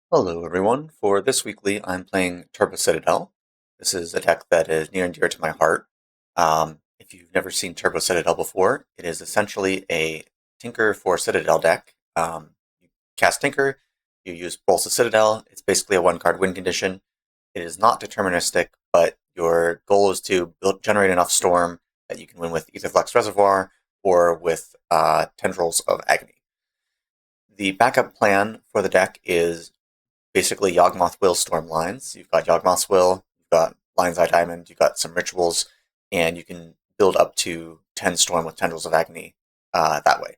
Hello everyone. For this weekly, I'm playing Turbo Citadel. This is a deck that is near and dear to my heart. If you've never seen Turbo Citadel before, it is essentially a Tinker for Citadel deck. You cast Tinker, you use Pulse of Citadel. It's basically a one-card win condition. It is not deterministic, but your goal is to generate enough Storm that you can win with Aetherflux Reservoir or with Tendrils of Agony. The backup plan for the deck is basically Yawgmoth Will Storm lines. You've got Yawgmoth's Will, you've got Lion's Eye Diamond, you've got some rituals, and you can build up to 10 Storm with Tendrils of Agony that way.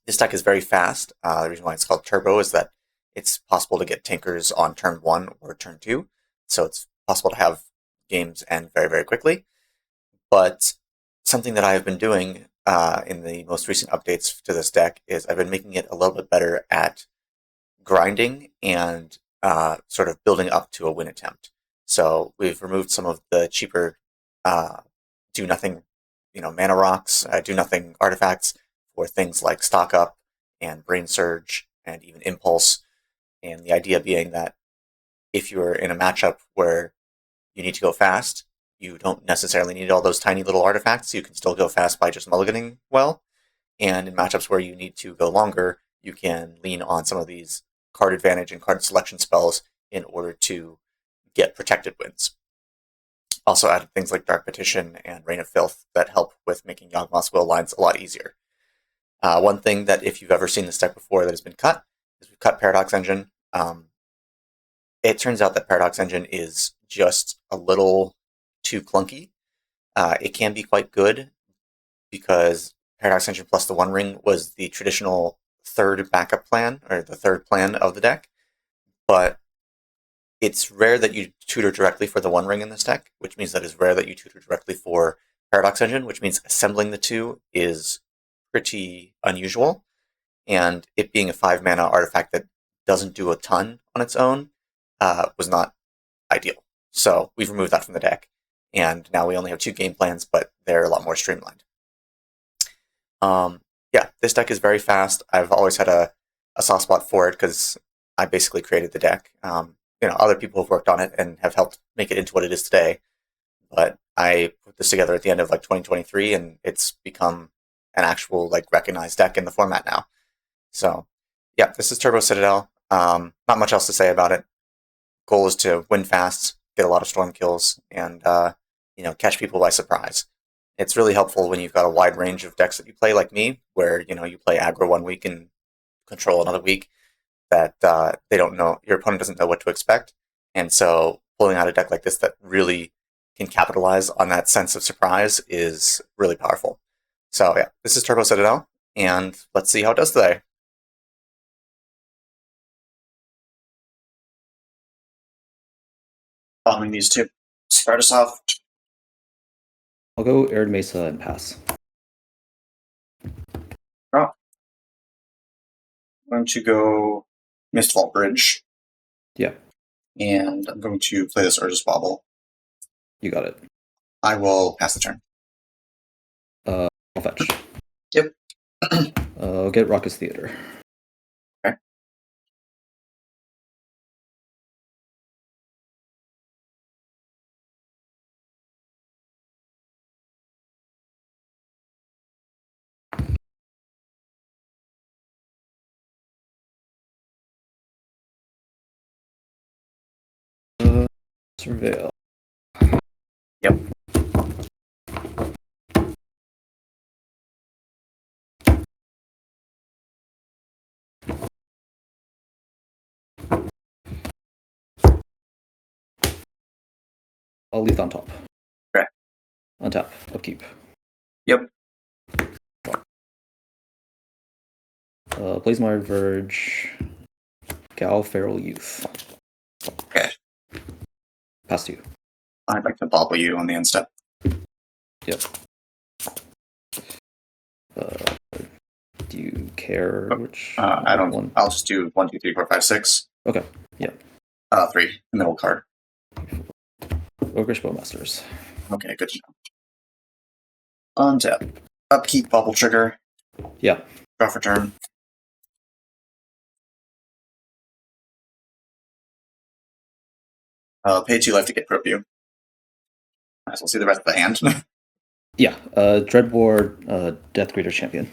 This deck is very fast. The reason why it's called Turbo is that it's possible to get Tinkers on turn 1 or turn 2, so it's possible to have games end very, very quickly. But something that I have been doing in the most recent updates to this deck is I've been making it a little bit better at grinding and sort of building up to a win attempt. So we've removed some of the cheaper do nothing, mana rocks, do nothing artifacts for things like Stock Up and Brain Surge and even Impulse. And the idea being that if you're in a matchup where you need to go fast, you don't necessarily need all those tiny little artifacts. You can still go fast by just mulliganing well. And in matchups where you need to go longer, you can lean on some of these card advantage and card selection spells in order to get protected wins. Also added things like Dark Petition and Reign of Filth that help with making Yawgmoth's Will lines a lot easier. One thing that if you've ever seen this deck before that has been cut is we've cut Paradox Engine. It turns out that Paradox Engine is just a little too clunky. It can be quite good because Paradox Engine plus the One Ring was the traditional third backup plan, or the third plan of the deck, but it's rare that you tutor directly for the One Ring in this deck, which means that it's rare that you tutor directly for Paradox Engine, which means assembling the two is pretty unusual, and it being a 5-mana artifact that doesn't do a ton on its own was not ideal. So we've removed that from the deck, and now we only have 2 game plans, but they're a lot more streamlined. Yeah, this deck is very fast. I've always had a soft spot for it because I basically created the deck. Other people have worked on it and have helped make it into what it is today. But I put this together at the end of 2023, and it's become an actual recognized deck in the format now. So yeah, this is Turbo Citadel. Not much else to say about it. Goal is to win fast, get a lot of storm kills, and catch people by surprise. It's really helpful when you've got a wide range of decks that you play, like me, where you play aggro one week and control another week. That they don't know, your opponent doesn't know what to expect, and so pulling out a deck like this that really can capitalize on that sense of surprise is really powerful. So yeah, this is Turbo Citadel, and let's see how it does today. Following these two. Start us off. I'll go Arid Mesa and pass. I'm going to go Mistfall Bridge. Yeah. And I'm going to play this Urza's Wobble. You got it. I will pass the turn. I'll fetch. Yep. I'll get Raucous Theater. Okay. Surveil. Yep. I'll leave on top. Okay. Untap. Upkeep. Yep. Blazemire Verge. Gal Feral Youth. Okay. Pass to you. I'd like to bobble you on the end step. Yep. Do you care which? I don't. One? I'll just do 1, 2, 3, 4, 5, 6. Okay. Yeah. 3. The middle card. Ogrish Bowmasters. Okay, good to know. Untap. Upkeep, bubble trigger. Yeah. Draw for turn. Pay 2 life to get Probe you. Might as well see the rest of the hand. Yeah, Dreadward, Death Greeter champion.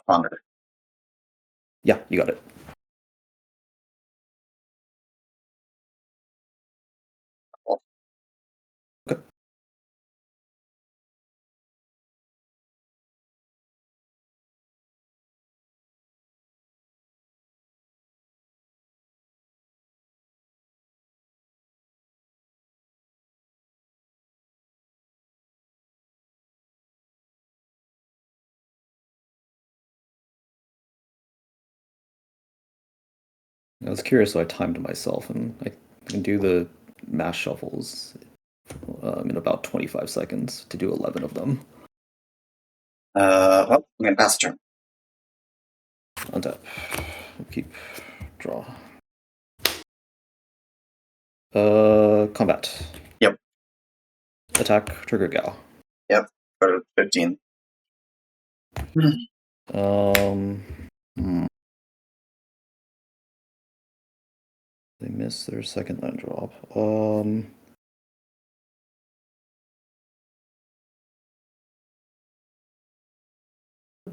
Ponder. Yeah, you got it. Okay. I was curious, so I timed myself, and I can do the mass shuffles in about 25 seconds to do 11 of them. Well, I'm going to pass the turn. Untap. Keep. Draw. Combat. Yep. Attack, trigger Gal. Yep. Go to 15. They miss their second land drop.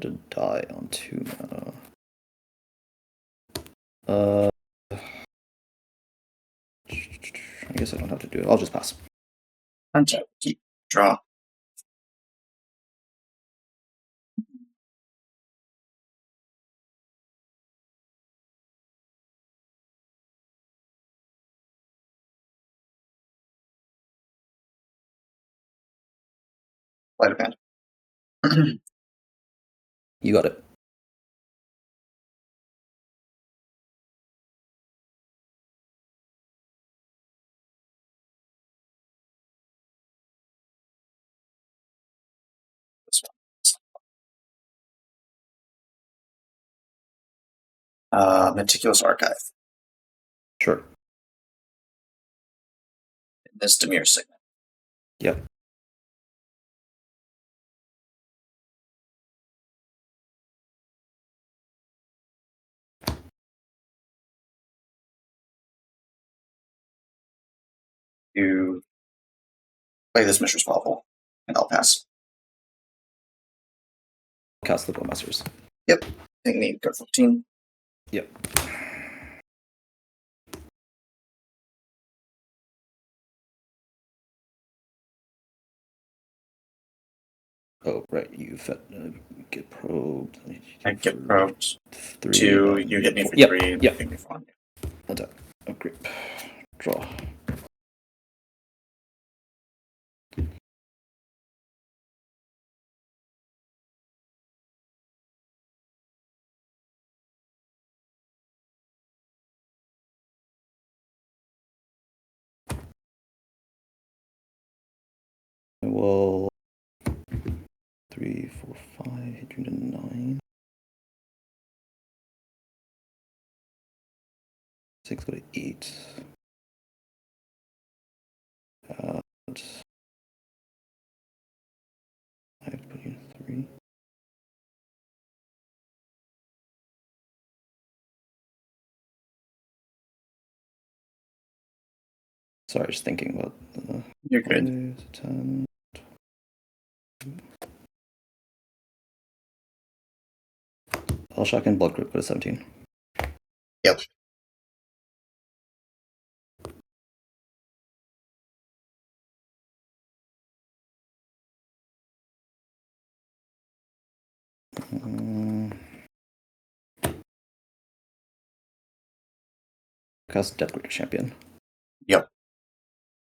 To die on 2 mana. I guess I don't have to do it. I'll just pass. Untap. Keep. Draw. Light of hand. You got it. This one. Meticulous Archive. Sure. This Demir Signet. Yep. You play this Mistress Waffle, and I'll pass. Cast the Bowmasters. Yep. I think I need to go 15. Yep. Oh, right. You get probed. I get probed. 3. 2, you hit me for 3, and you hit me for 1. Attack. Oh, great. Draw. I will 3, 4, 5, hit you to 9. 6 go to 8. I have to put you in 3. Sorry, just thinking about the. You're good. 10. I'll shock in blood group, go to 17. Yep. Cast Death Greeter champion. Yep.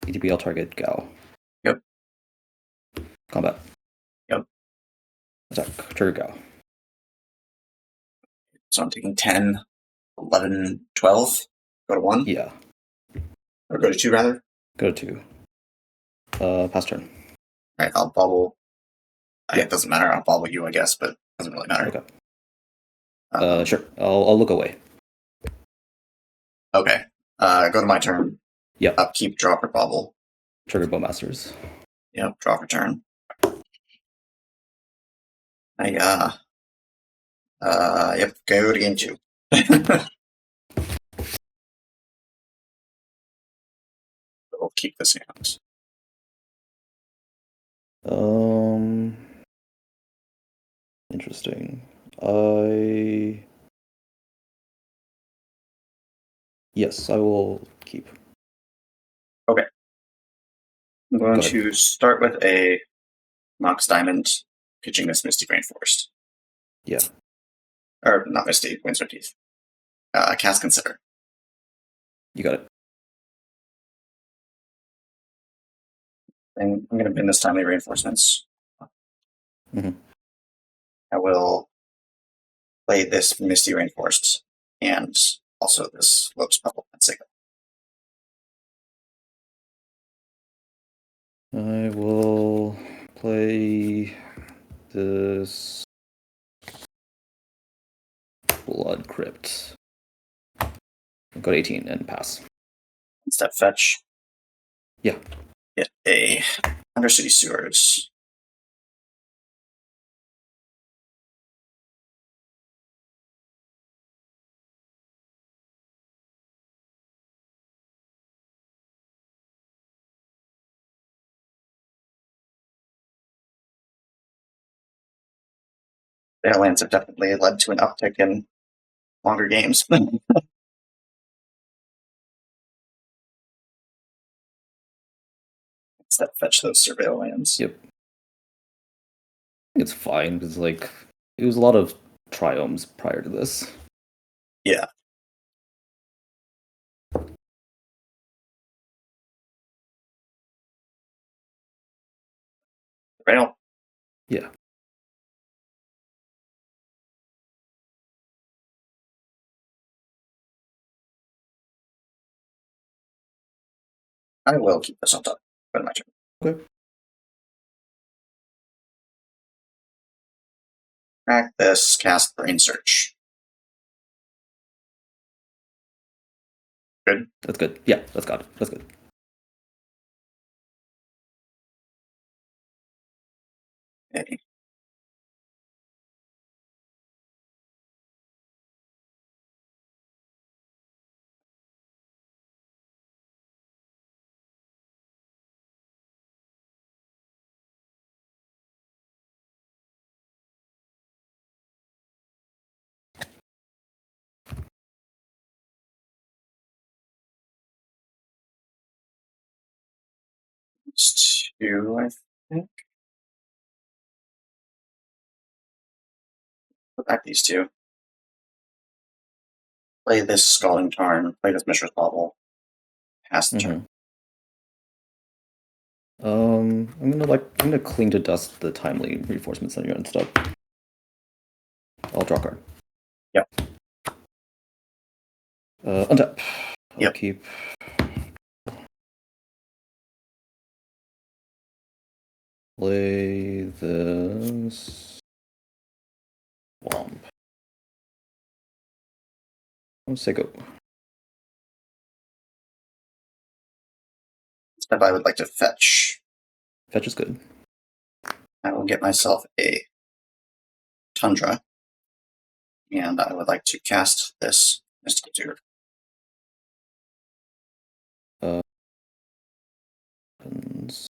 EDPL target Gao. Yep. Combat. Yep. Attack. Trigger Gao. So I'm taking 10, 11, 12. Go to 1? Yeah. Or go to 2, rather? Go to 2. Pass turn. Alright, I'll bobble. It doesn't matter. I'll bobble you, I guess, but it doesn't really matter. Okay. Sure. I'll look away. Okay. Go to my turn. Yep. Upkeep, drop, or bobble. Trigger Bowmasters. Yep, draw for turn. Yep, go to game 2. We'll keep this hand. Interesting. Yes, I will keep. Okay. I'm going Go ahead. to start with a Mox Diamond, pitching this Misty Rainforest. Yeah. Or not Misty, Windsor Teeth. Cast Consider. You got it. And I'm going to bin this Timely Reinforcements. Mhm. I will play this Misty Rainforest and also this Lotus Petal and Sigil. I will play this Blood Crypt. Go to 18 and pass. Step fetch. Yeah. Get a Undercity Sewers. Their lands have definitely led to an uptick in longer games. Step fetch those Surveil lands. Yep. It's fine because like it was a lot of triomes prior to this. Yeah. Surveil. Yeah. I will keep this on top. Go to my turn. Okay. Crack this, cast Brain Search. Good. That's good. Yeah, that's got it. That's good. Okay. It's 2, I think. Put back these 2. Play this Scalding Tarn. Play this Mishra's Bauble. Pass the turn. I'm gonna clean to dust the timely reinforcements on your end stuff. I'll draw a card. Yep. Untap. I'll Yep. keep. Play this. Womp. I'll say go. Step I would like to fetch. Fetch is good. I will get myself a Tundra. And I would like to cast this Mystical Tutor. Happens.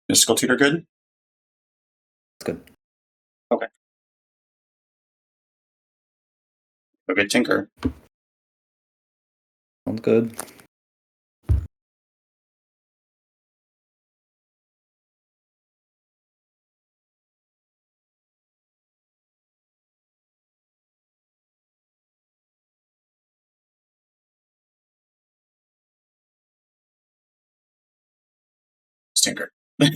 Mystical Tutor good? It's good. Okay. A good Tinker. Sounds good. Tinker. I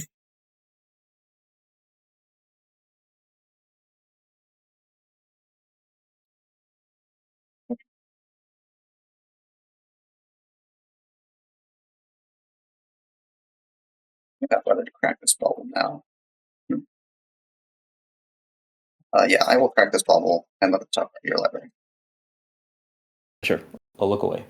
got whether to crack this bubble now. Yeah, I will crack this bubble and look at the top of your library. Sure. I'll look away.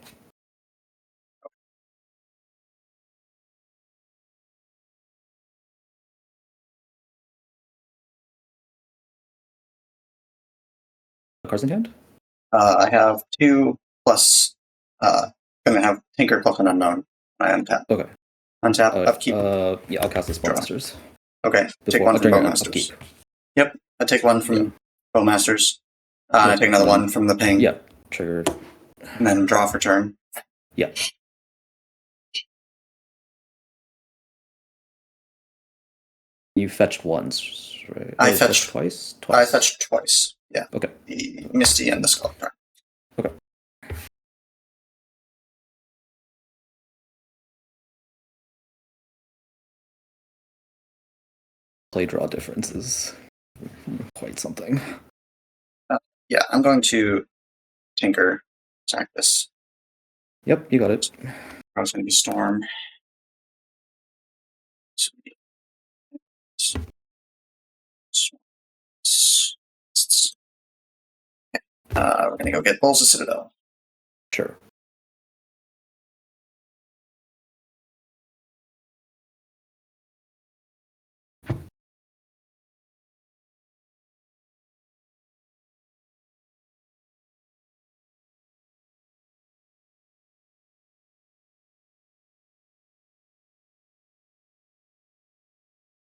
Cards in hand? I have 2 plus. Gonna have Tinker plus an unknown. I untap. Okay. Untap, Alright, upkeep. yeah, I'll cast the Spellmasters. Okay, take Before, one from during Bowmasters. upkeep. Yep, I take one from Bowmasters. And I take another one from the ping. Yeah, trigger. And then draw for turn. Yeah. You fetched once, right? I Oh, fetched twice? I fetched twice. Yeah. Okay. The Misty and the Sculptor. Okay. Play draw difference is quite something. Yeah, I'm going to Tinker, attack this. Yep, you got it. I was going to be Storm. We're going to go get Bulls of Citadel. Sure.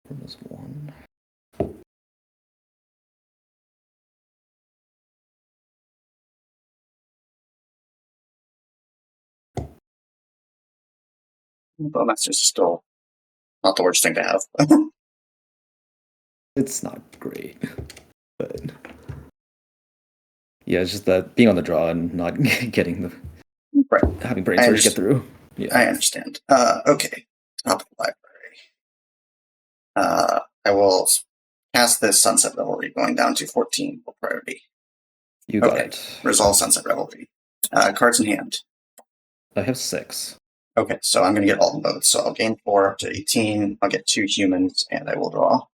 There's one. Bowmasters is still not the worst thing to have. It's not great, but yeah, it's just that being on the draw and not getting the Right. having brain surge get through. Yeah, I understand. Okay, top of the library. I will cast this Sunset Revelry, going down to 14 full priority. you got it. Resolve Sunset Revelry. Cards in hand. I have 6. Okay, so I'm going to get all the modes. So I'll gain 4 up to 18. I'll get 2 humans, and I will draw.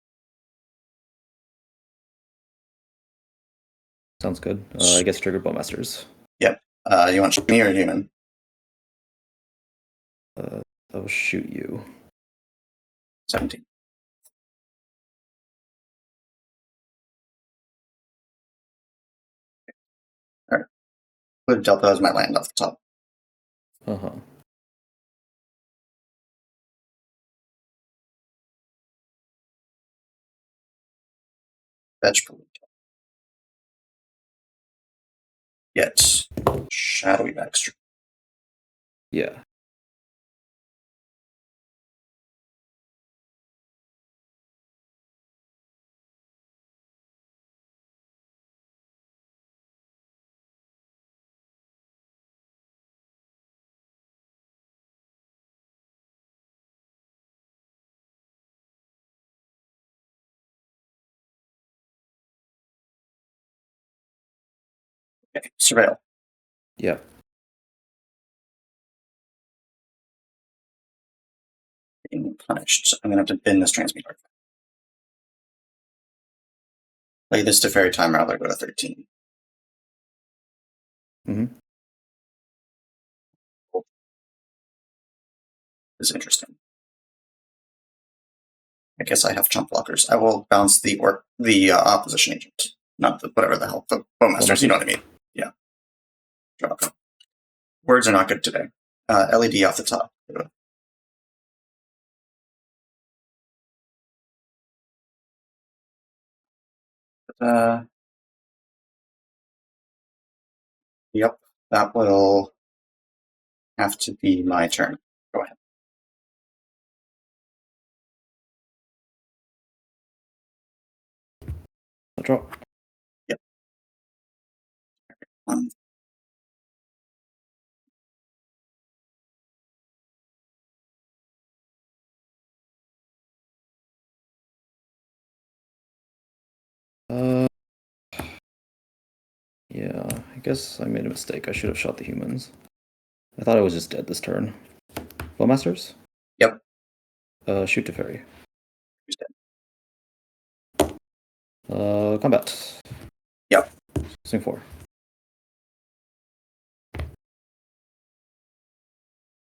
Sounds good. I guess trigger Bowmasters. Yep. You want me or human? I'll shoot you. 17. All right. Put Delta as my land off the top. Uh-huh. Fetch Pollution. Get Shadowy Backstreet. Yeah. Okay, Surveil. Yeah. Being punished. So I'm going to have to bin this transmute artifact. Play this to Fairy Time rather go to 13. Mm-hmm. This is interesting. I guess I have chump blockers. I will bounce the opposition agent, not the whatever the hell, the Bowmasters. You know what I mean? Yeah. Drop them. Words are not good today. LED off the top. Yep, that will have to be my turn. Go ahead. I'll draw. Yep. Yeah, I guess I made a mistake. I should have shot the humans. I thought I was just dead this turn. Bowmasters? Yep. Shoot to fairy. Who's dead? Combat. Yep. Swing 4.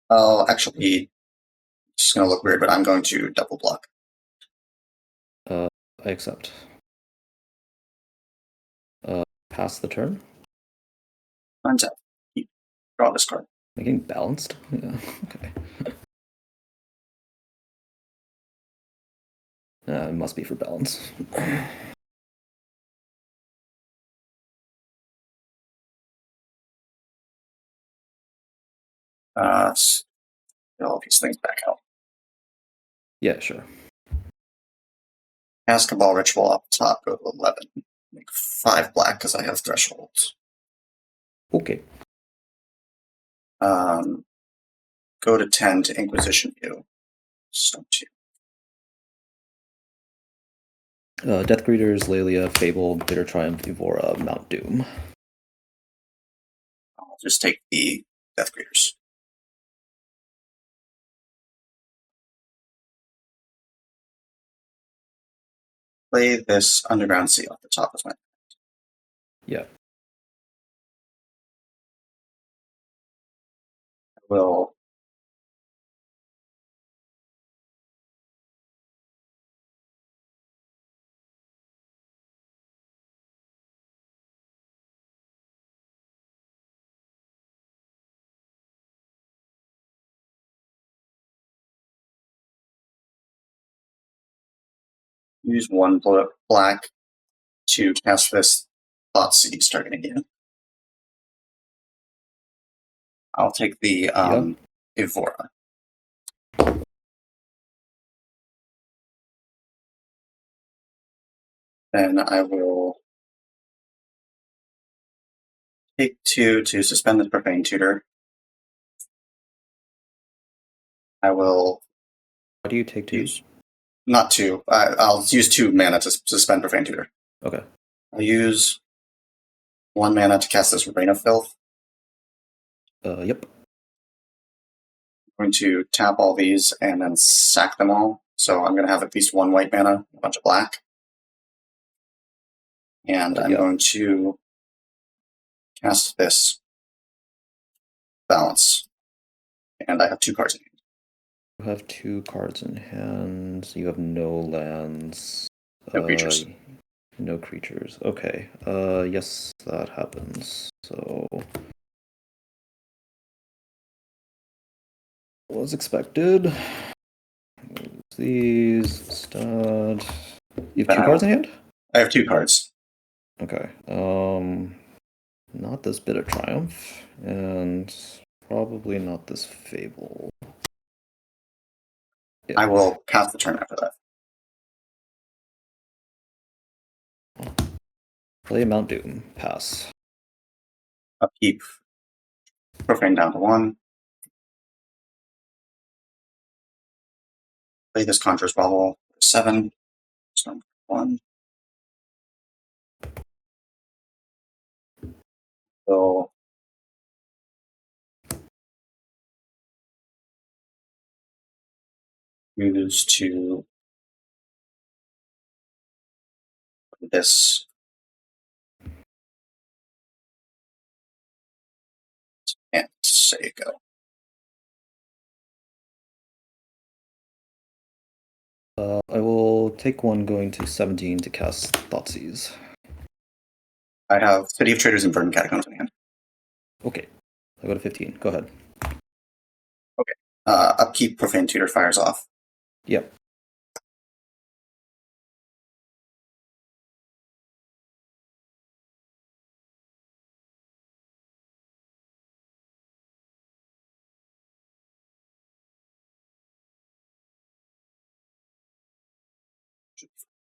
I'll actually, it's going to look weird, but I'm going to double block. I accept. Pass the turn. Untap. Draw this card. Am I getting balanced? Yeah, okay. It must be for balance. Get all these things back out. Yeah, sure. Cast Cabal Ritual off the top, go to 11. Make 5 black because I have thresholds. Okay. Go to 10 to Inquisition View. Stone 2. Death Greeters, Lelia, Fable, Bitter Triumph, Evora, Mount Doom. I'll just take the Death Greeters. Play this Underground Sea off the top of my. Yeah. I will use 1 black to cast this Thought Seed starting again. I'll take the Evora. Then I will take 2 to suspend the Profane Tutor. I will How do you take 2? use not 2. I'll use 2 mana to suspend Profane Tutor. Okay. I'll use 1 mana to cast this Rain of Filth. Yep. I'm going to tap all these and then sack them all. So I'm going to have at least 1 white mana, a bunch of black. And I'm going to cast this Balance. And I have 2 cards in hand. You have 2 cards in hand. You have no lands. No creatures. No creatures. Okay. Yes, that happens. So was expected. These stud. You have 2 cards in hand? I have 2 cards. Okay. Not this Bit of Triumph, and probably not this Fable. Yeah. I will pass the turn after that. Play Mount Doom. Pass. Upkeep. Profane down to 1. Play this Conjurer's Bauble. 7. Stone 1. So use to this and say go. I will take 1 going to 17 to cast Thoughtseize. I have City of Traders and Verdant Catacombs in hand. Okay. I go to 15. Go ahead. Okay. Upkeep, Profane Tutor fires off. Yep.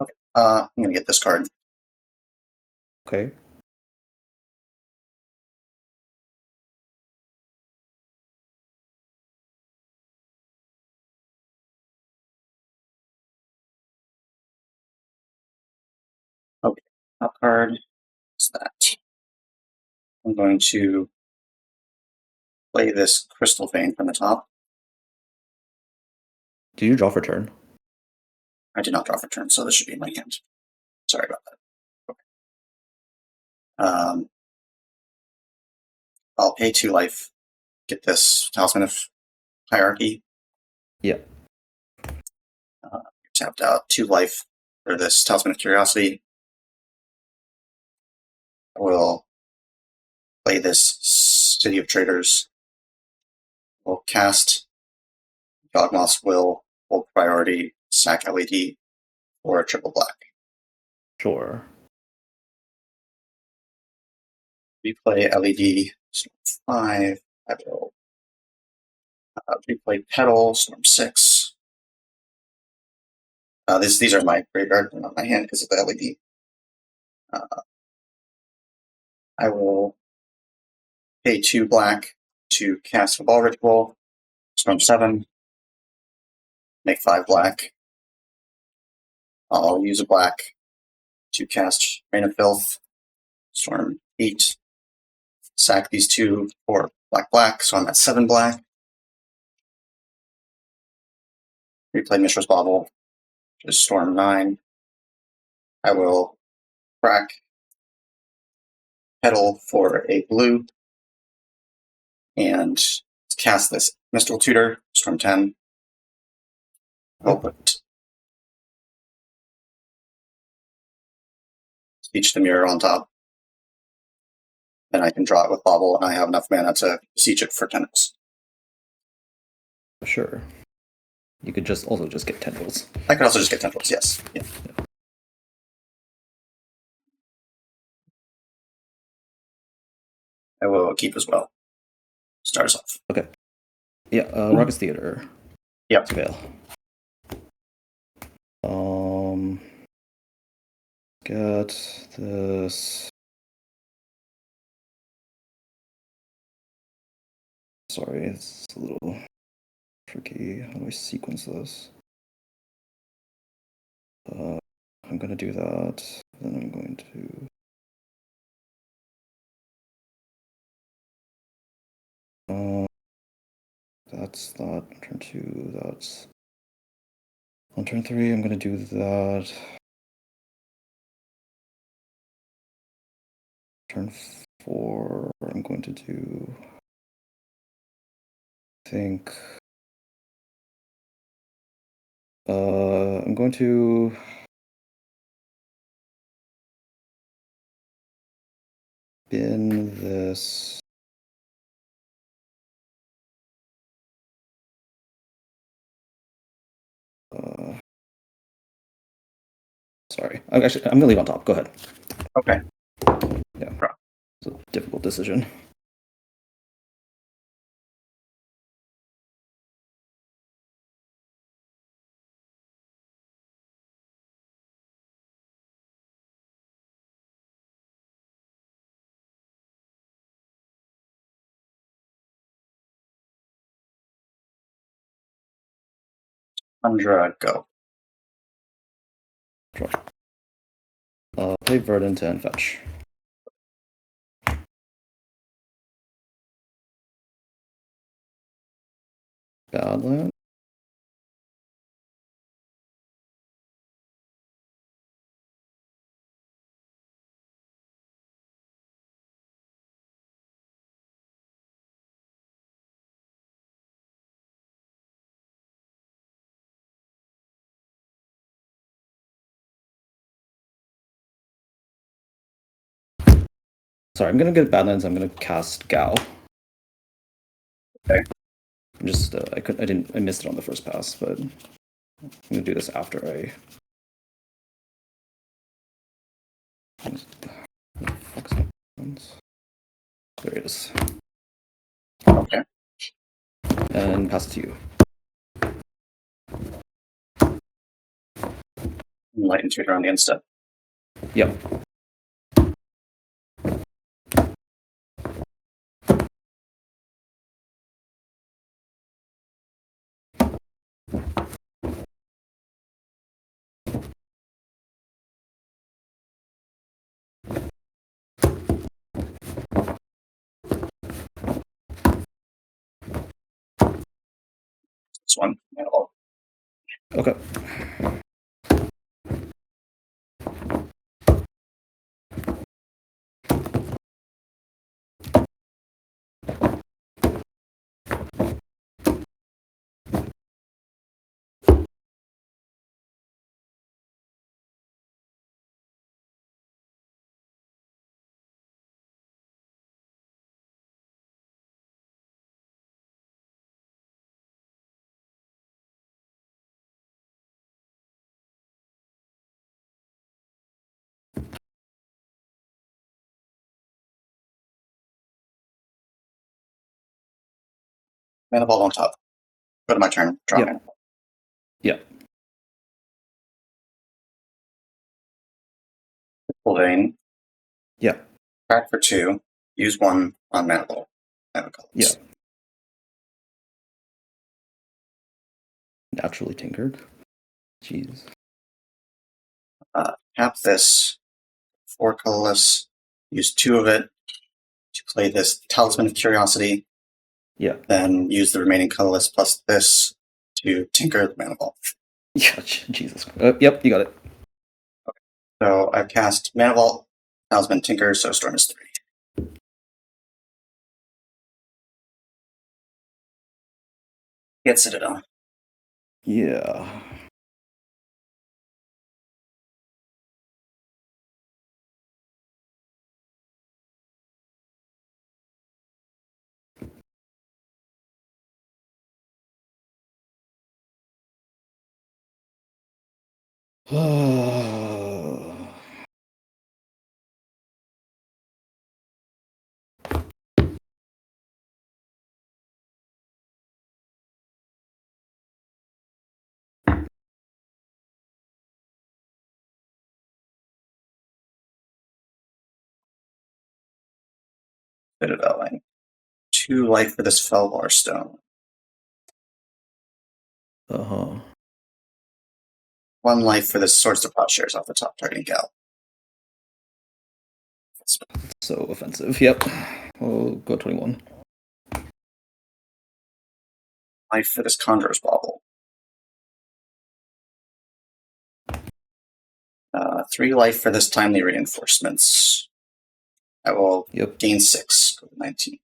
Okay. I'm going to get this card. Okay. Okay. Top card is that. I'm going to play this Crystal Vein from the top. Do you draw for turn? I did not draw for turn, so this should be in my hand. Sorry about that. I'll pay 2 life, get this Talisman of Hierarchy. Yeah. Tapped out 2 life for this Talisman of Curiosity. I will play this City of Traders. We'll cast Dogmoth's Will, hold priority, sack LED, or a triple black. Sure. Replay LED, Storm 5. I will replay Petal, Storm 6. These are my graveyard, not my hand because of the LED. I will pay 2 black to cast a Ball Ritual, Storm 7. Make 5 black. I'll use a black to cast Rain of Filth, Storm 8. Sack these 2 for black, so I'm at 7 black. Replay Mishra's Bauble, which is Storm 9. I will crack Petal for a blue and cast this Mystical Tutor, Storm 10. I'll put Speech the Mirror on top. Then I can draw it with Bauble, and I have enough mana to siege it for tendrils. Sure. You could also just get tendrils. I could also just get tendrils, yes. Yeah. I will keep as well. Start us off. Okay. Yeah, Rakdos Theater. Yep. Scale. Get this. Sorry, it's a little tricky. How do I sequence this? I'm gonna do that. Then I'm going to. That's that. Turn 2, that's. On turn 3, I'm gonna do that. Turn 4, I'm going to do. I think. I'm going to. Bin this. Sorry. I'm gonna leave on top. Go ahead. Okay. Yeah. It's a difficult decision. Undra, go. Draw. Play Verdant and fetch. Badland. Sorry, I'm gonna get Badlands. I'm gonna cast Gao. Okay. I'm just I missed it on the first pass, but I'm gonna do this after I. There it is. Okay. And pass it to you. Enlighten Tutor on the end step. Yep. This one. Okay. Mana Vault on top. Go to my turn. Draw Yeah. Mana Vault. Yeah. Full Vein. Yeah. Crack for 2. Use 1 on Mana Vault. I have a colors. Yeah. Naturally tinkered. Jeez. Tap this. 4 colorless. Use 2 of it to play this Talisman of Curiosity. Yeah. Then use the remaining colorless plus this to tinker the Mana Vault. Yeah. Jesus. Yep. You got it. So I've cast Mana Vault, Talisman, Tinker, so Storm is 3. Get Citadel. Yeah. Citadel. 2 life for this Felvar Stone. Uh-huh. 1 life for this Swords to Plowshares off the top, targeting Gal. So offensive. Yep. We'll go 21. Life for this Conjurer's Bauble. 3 life for this Timely Reinforcements. I will gain 6. Go to 19.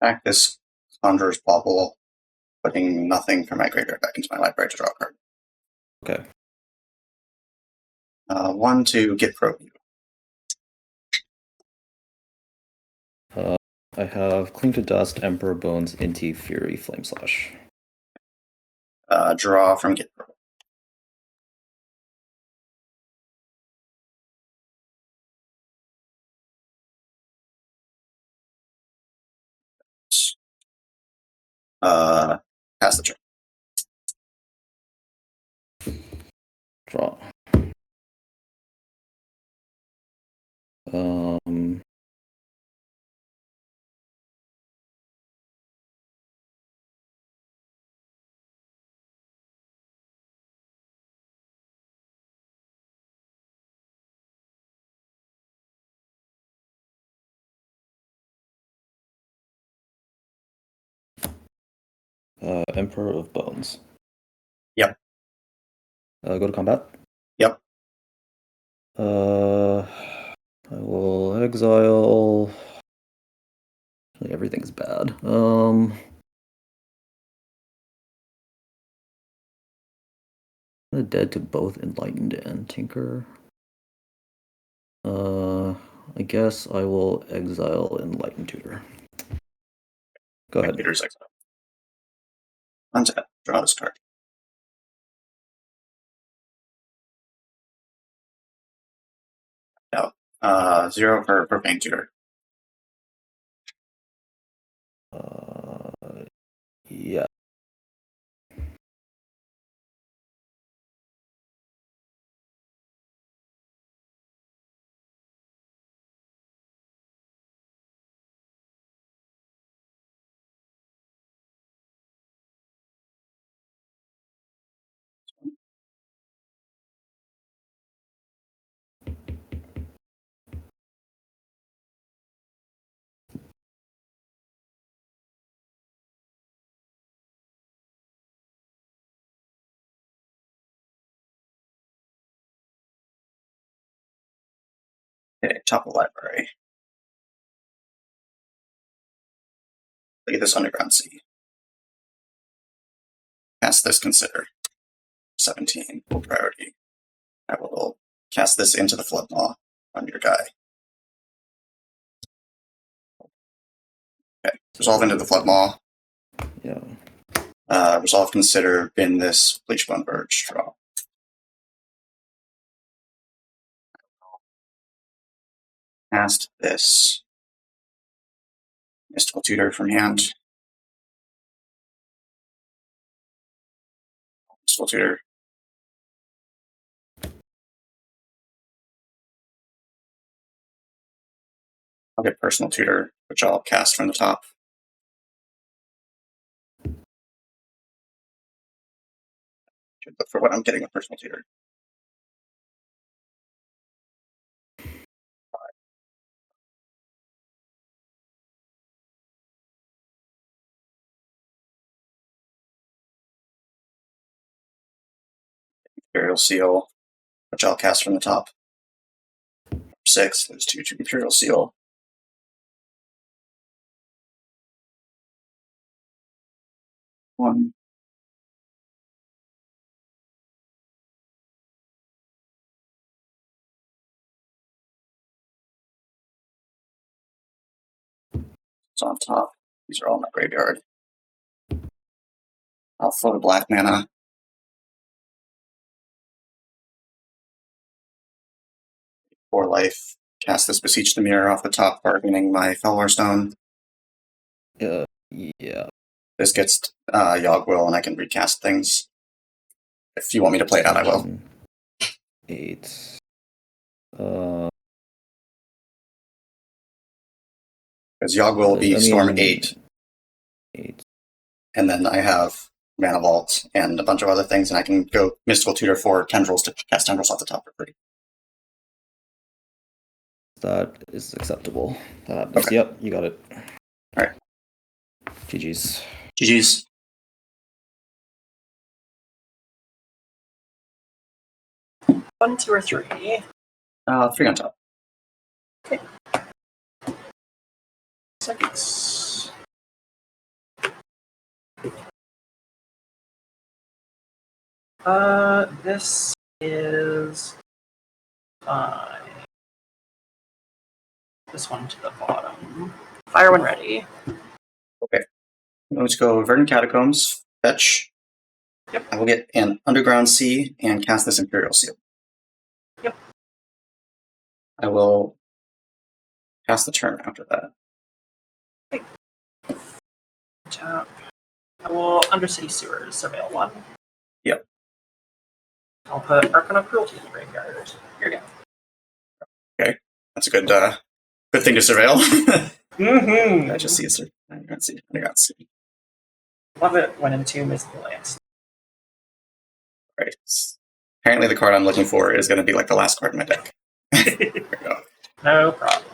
Back this Conjurer's Bauble, putting nothing from my graveyard back into my library to draw a card. Okay. 1 to get Probe You. I have Cling to Dust, Emperor Bones, Inti, Fury, Flame Slash. Draw from Get Probe. Pass the turn. Draw. Emperor of Bones. Yep. Go to combat? Yep. I will exile. Everything's bad. Dead to both Enlightened and Tinker. I guess I will exile Enlightened Tutor. Go ahead. Tutor's exile. Untap. Draw this card. No. 0 for paying Tutor. Yeah. Okay, top of library. Look at this Underground Sea. Cast this Consider. 17. Full priority. I will cast this into the Flood Maw on your guy. Okay. Resolve into the Flood Maw. Yeah. Resolve Consider, bin this Bleachbone Verge. Draw. Cast this. Mystical Tutor from hand. Mystical Tutor. I'll get Personal Tutor, which I'll cast from the top. Should look for what I'm getting with Personal Tutor. Imperial Seal, which I'll cast from the top. 6, lose 2 to Imperial Seal. One. It's on top. These are all in my graveyard. I'll float a black mana. For life. Cast this Beseech the Mirror off the top, bargaining my Felwar Stone. Yeah. This gets Yogg-Will, and I can recast things. If you want me to play it out, I will. 8. Because Yogg-Will will be Storm 8. 8. And then I have Mana Vault and a bunch of other things, and I can go Mystical Tutor for Tendrils to cast Tendrils off the top for free. That is acceptable. That happens. Okay. Yep, you got it. Alright. GG's. GG's. One, 2, or 3? 3 on top. Okay. Seconds. This is 5. This one to the bottom. Fire when ready. Okay. Let's go Verdant Catacombs, fetch. Yep. I will get an Underground Sea and cast this Imperial Seal. Yep. I will cast the turn after that. Okay. Tap. I will Undercity Sewers, Surveil 1. Yep. I'll put Arcana of Cruelty in the graveyard. Here you go. Okay. That's a good thing to surveil. Mm-hmm. I just see it. Underground Sea. Love it when Entomb is the last. Right. Apparently the card I'm looking for is going to be like the last card in my deck. There we go. No problem.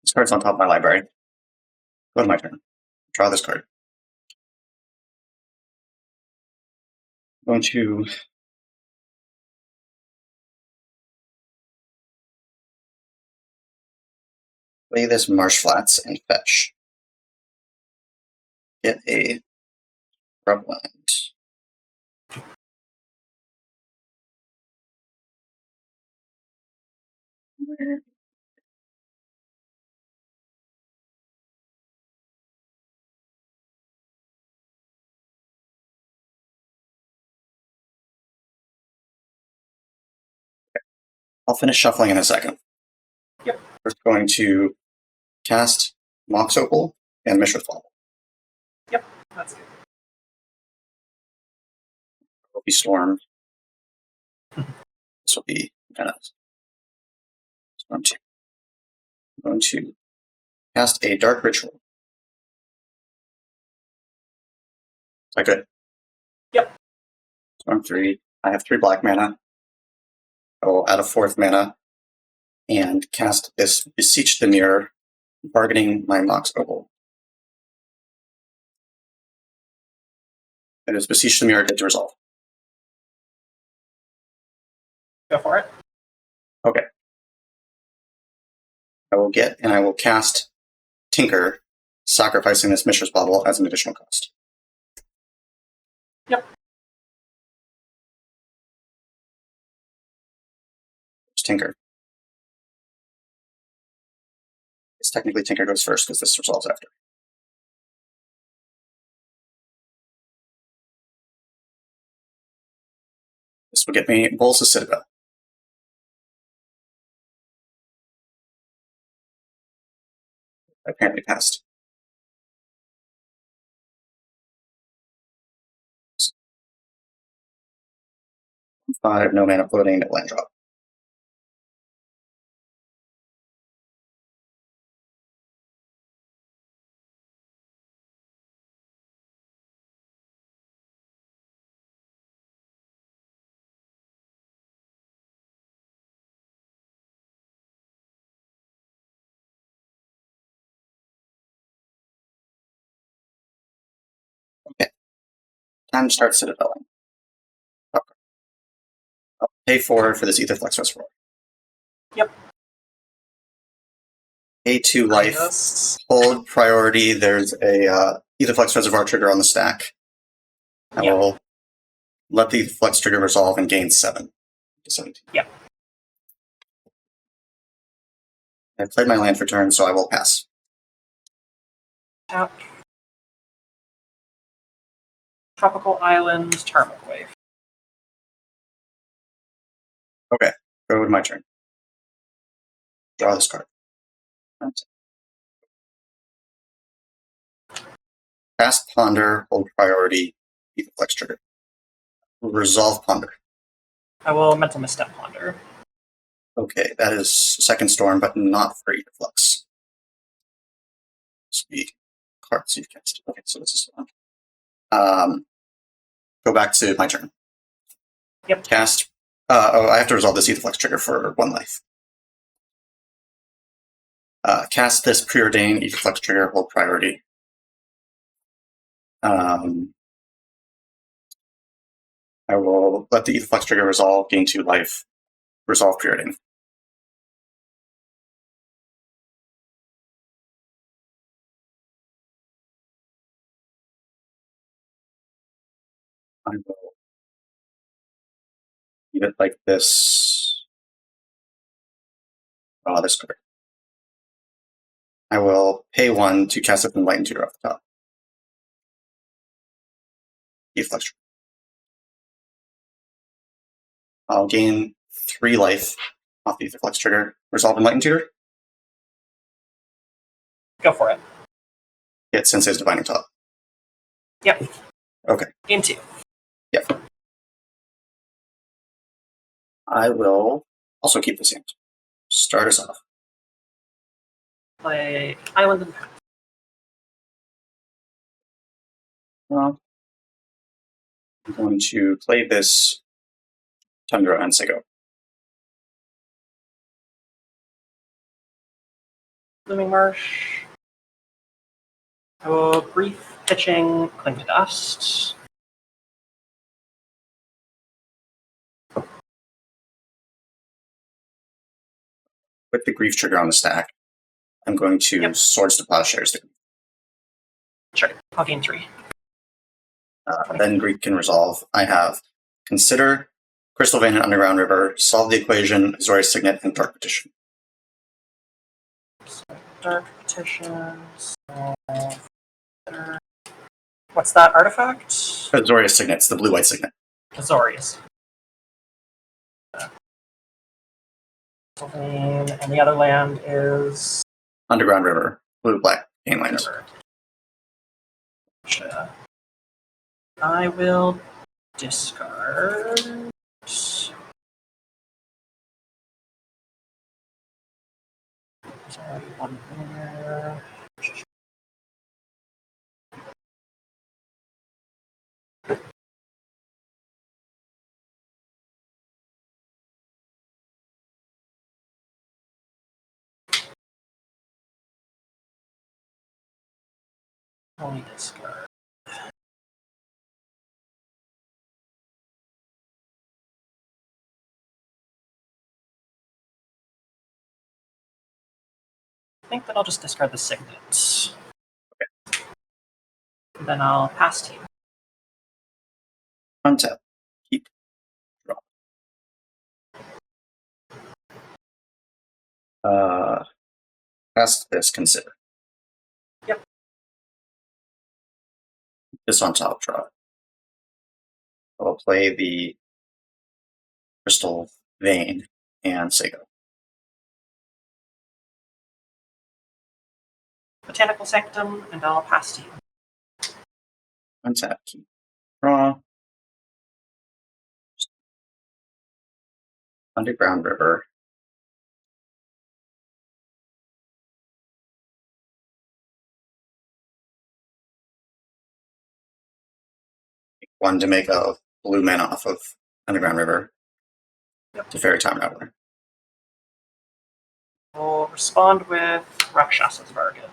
This card's on top of my library. Go to my turn. Draw this card. I'm going to play this Marsh Flats and fetch. Get a Rubland. I'll finish shuffling in a second. Yep. First going to cast Mox Opal and Mishra's Fall. Yep, that's good. Will be Storm. This will be Storm 2. I'm going to cast a Dark Ritual. Is that good? Yep. Storm 3. I have 3 black mana. I will add a 4th mana and cast this Beseech the Mirror, bargaining my Mox Opal. It is Beseech the Mirror to resolve. Go for it. Okay. I will get and I will cast Tinker, sacrificing this Mishra's Bauble as an additional cost. Yep. There's Tinker. It's technically Tinker goes first because this resolves after. This will get me Bolsa's Citadel. I apparently passed. Five, no mana floating, land drop. Okay. Time to start Citadeling. Okay. I'll pay 4 for this Aetherflux Reservoir. Yep. A2 life. Yes. Hold priority. There's a Aetherflux Reservoir trigger on the stack. I Yep. will let the Aetherflux trigger resolve and gain 7 to 17. Yep. I've played my land for turn, so I will pass. Tap. Tropical Island, Terminal Wave. Okay, go to my turn. Draw this card. Cast Ponder, hold priority, Aetherflux trigger. Resolve Ponder. I will Mental Misstep Ponder. Okay, that is Second Storm, but not for Aetherflux. This will be cards you've cast. Okay, so this is one. Go back to my turn. Yep. Cast. I have to resolve this Aetherflux trigger for 1 life. Cast this Preordain Aetherflux trigger, hold priority. I will let the Aetherflux trigger resolve, gain 2 life, resolve Preordain. I will leave it like this. This card. I will pay 1 to cast up Enlightened Tutor off the top. Aetherflux trigger. I'll gain 3 life off the Aetherflux trigger. Resolve Enlightened Tutor. Go for it. Get Sensei's Divining Top. Yep. Okay. Game 2. Yep. I will also keep this hand. Start us off. Play Island and Path. Well, I'm going to play this Tundra and Sego. Blooming Marsh. I will Grief, Pitching, Cling to Dust. With the Grief trigger on the stack, I'm going to Swords to Plowshares. Sure. I'll gain 3. Then Grief can resolve. I have Consider, Crystal Vein and Underground River, Solve the Equation, Azorius Signet, and Dark Petition. Dark Petition. What's that artifact? Azorius Signet's the blue-white signet. Azorius. And the other land is Underground River, blue-black, Gainline River. I will discard. Sorry, 1 there. Only discard. I think that I'll just discard the signets. Okay. And then I'll pass to you. Untap. Keep. Draw. Past this, consider. Yep. This on top, draw. I'll play the Crystal Vein and say go. Botanical Sanctum, and I'll pass to you. Untap. Keep. Draw. Underground River. One to make a blue mana off of Underground River. Yep. To Fairy Time Rattler. We'll respond with Rakshasa's Bargain.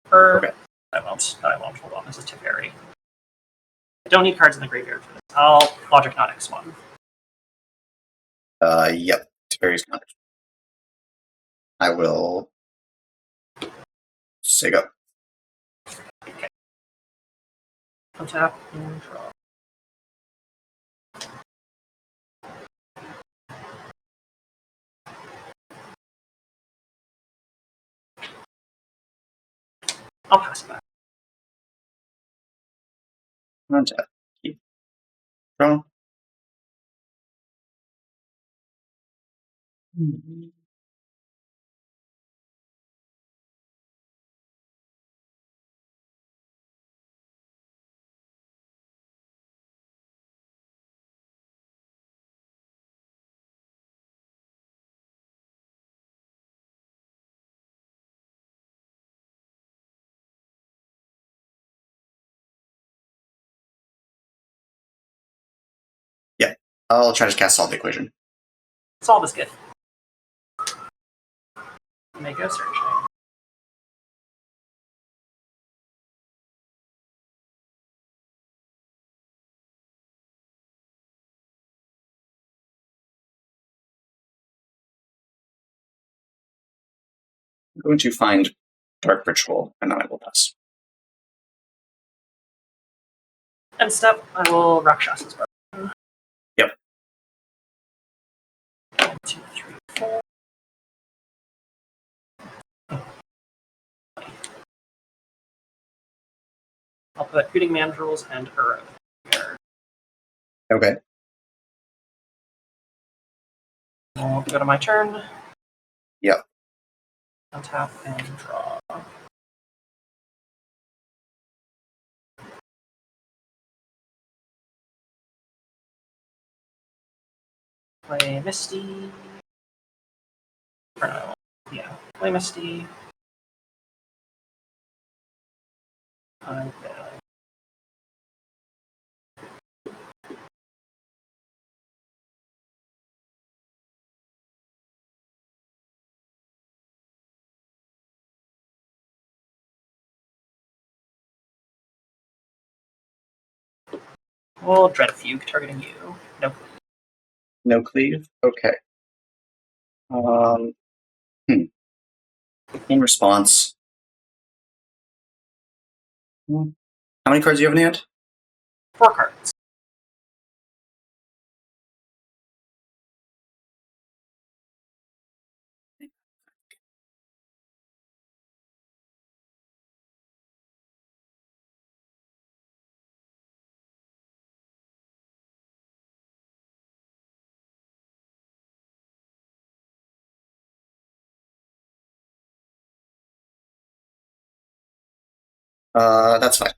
Or Okay. I won't. Hold on, this is Teferi. I don't need cards in the graveyard for this. I'll Logic Not X1. Yep. Teferi's counter. I will say go. Okay. Untap and draw. I'll pass it back. Untap. Keep. Draw. Yeah. I'll try to cast Solve the Equation. Solve is good. Make a search. I'm going to find Dark Ritual, and then I will pass. End step, I will Rakshasa's Bargain. Yep. 1, 2, 3, 4. I'll put Hooting Mandrills and Uro here. Okay. I'll go to my turn. Yep. Untap and draw. Play Misty. Or no, yeah. Play Misty. Okay. We'll Dread Fugue targeting you. Nope. No cleave? Okay. In response. How many cards do you have in hand? 4 cards. That's fine.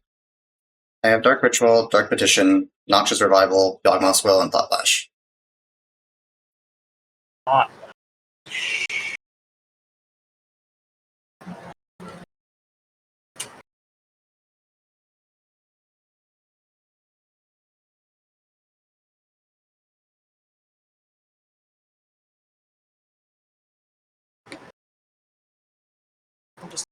I have Dark Ritual, Dark Petition, Noxious Revival, Dogmoss Will, and Thought Flash. Not. I'll just.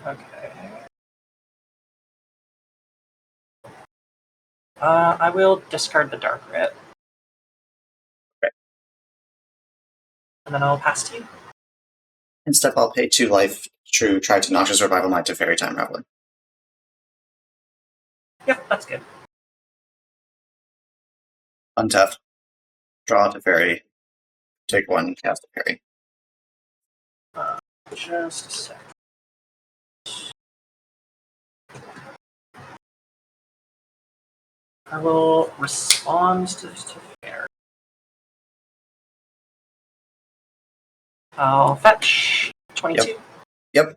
Okay. I will discard the Dark Writ. Okay. And then I'll pass to you. Instead, I'll pay 2 life to try to Noxious Revival my Teferi Time Raveler. Yep, that's good. Untap. Draw Teferi. Take 1, cast Teferi. Just a sec. I will respond to Teferi. I'll fetch 22. Yep.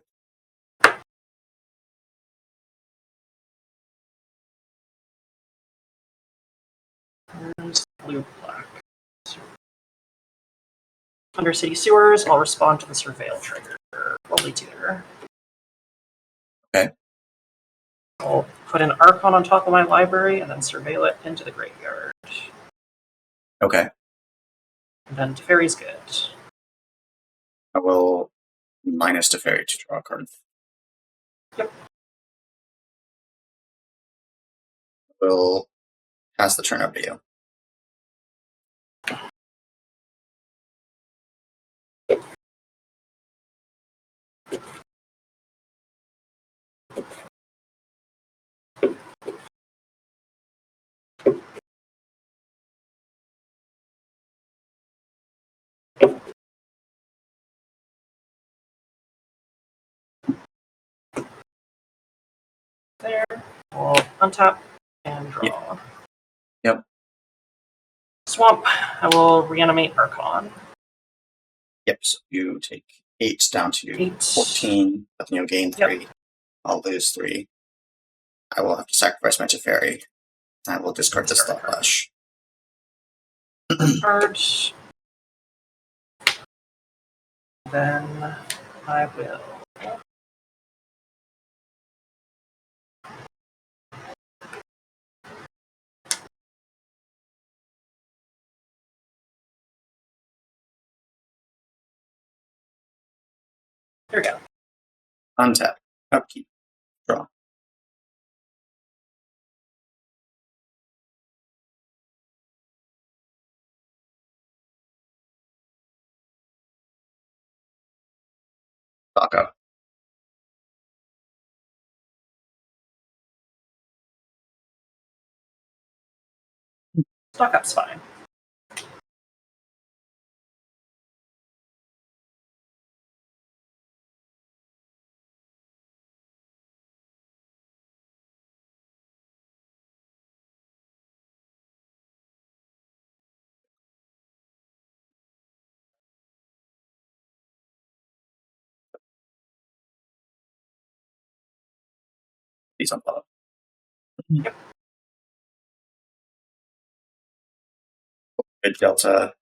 And blue black. Under City Sewers, I'll respond to the Surveil trigger. Only 2 there. Okay. I'll put an Archon on top of my library and then surveil it into the graveyard. Okay. And then Teferi's good. I will minus Teferi to draw a card. Yep. We'll pass the turn over to you. There. I'll untap and draw. Yep. Swamp. I will reanimate Archon. Yep, so you take 8 down to 8. 14, but then you'll gain 3. I'll lose 3. I will have to sacrifice my Teferi. I will discard this Thought Flash. Cards. Then I will. There we go. Untap. Upkeep. Draw. Stock up. Stock up's fine. These on bottom. Yep. Good Delta.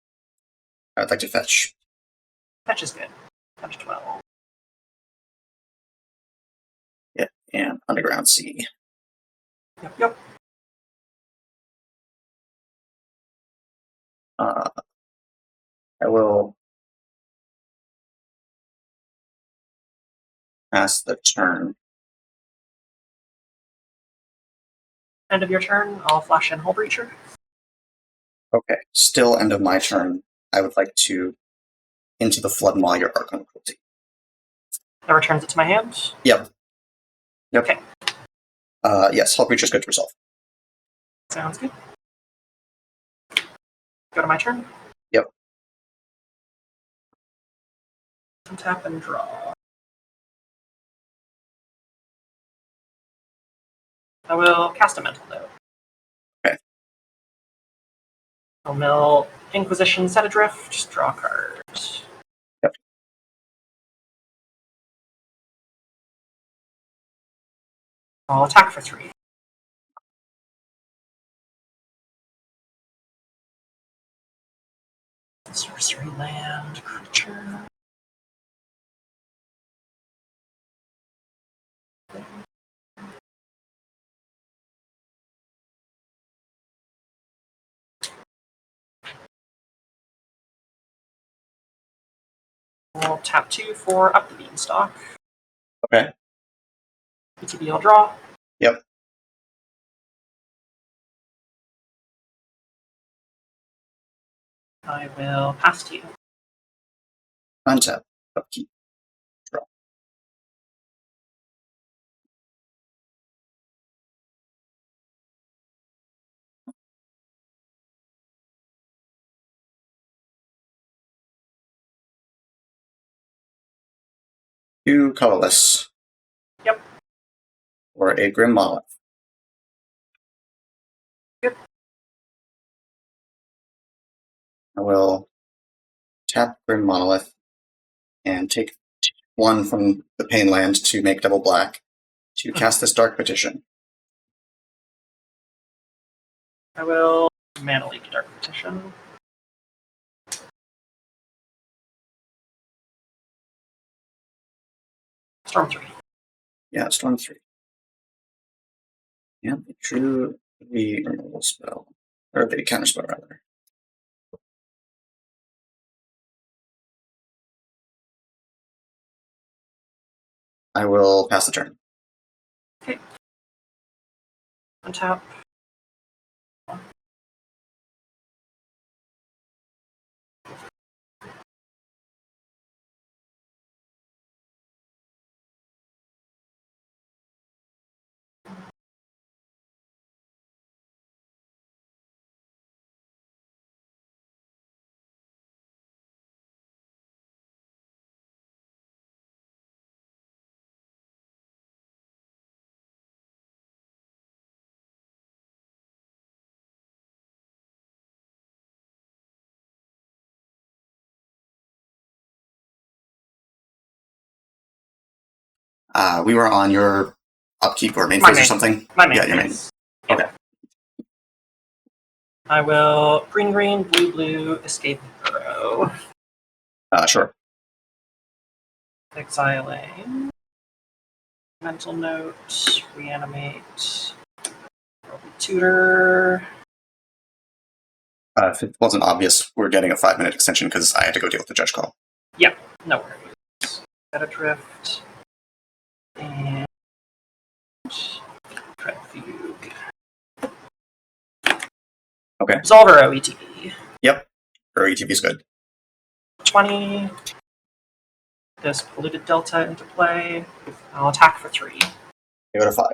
I would like to fetch. Fetch is good. Fetch 12. Yep, and Underground Sea. Yep. I will pass the turn. End of your turn, I'll flash in Hull Breacher. Okay, still end of my turn. I would like to into the Flood Maw your Archon Cruelty. That returns it to my hand. Yep. Okay. Yes, Hull Breacher's good to resolve. Sounds good. Go to my turn. Yep. Tap and draw. I will cast a mental note. Okay. I'll mill Inquisition, Set Adrift, draw a card. Yep. I'll attack for 3. Sorcery land, creature. I'll tap 2 for Up the Beanstalk. Okay. ETB, I'll draw. Yep. I will pass to you. Untap. Upkeep. 2 colorless. Yep. Or a Grim Monolith. Yep. I will tap Grim Monolith and take 1 from the Pain Land to make double black to cast this Dark Petition. I will Mana Leak Dark Petition. Storm 3. Yeah, Storm 3. Yeah, they drew the removal spell. Or the counter spell, rather. I will pass the turn. Okay. Untap. We were on your upkeep or main My phase or main. something? My main. Yeah, your main. Phase. Okay. I will green, blue, escape burrow. Sure. Exiling. Mental note. Reanimate. Tutor. If it wasn't obvious, we're getting a 5-minute extension because I had to go deal with the judge call. Yeah, no worries. Get a drift. And Dread Fugue. Okay. Resolver OETV. Yep. Or ETV is good. 20. This polluted delta into play. I'll attack for 3. Give it a 5.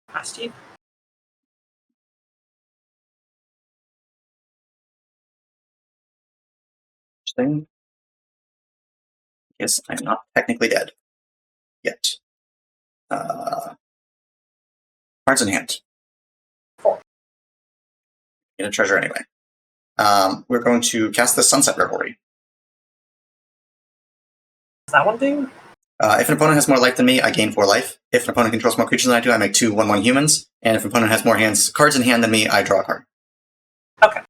Past you. Thing. Yes, I'm not technically dead. Yet. Cards in hand. 4. Get a treasure anyway. We're going to cast the Sunset Reverie. Does that one do? If an opponent has more life than me, I gain 4 life. If an opponent controls more creatures than I do, I make 2 1/1 humans. And if an opponent has more cards in hand than me, I draw a card. Okay.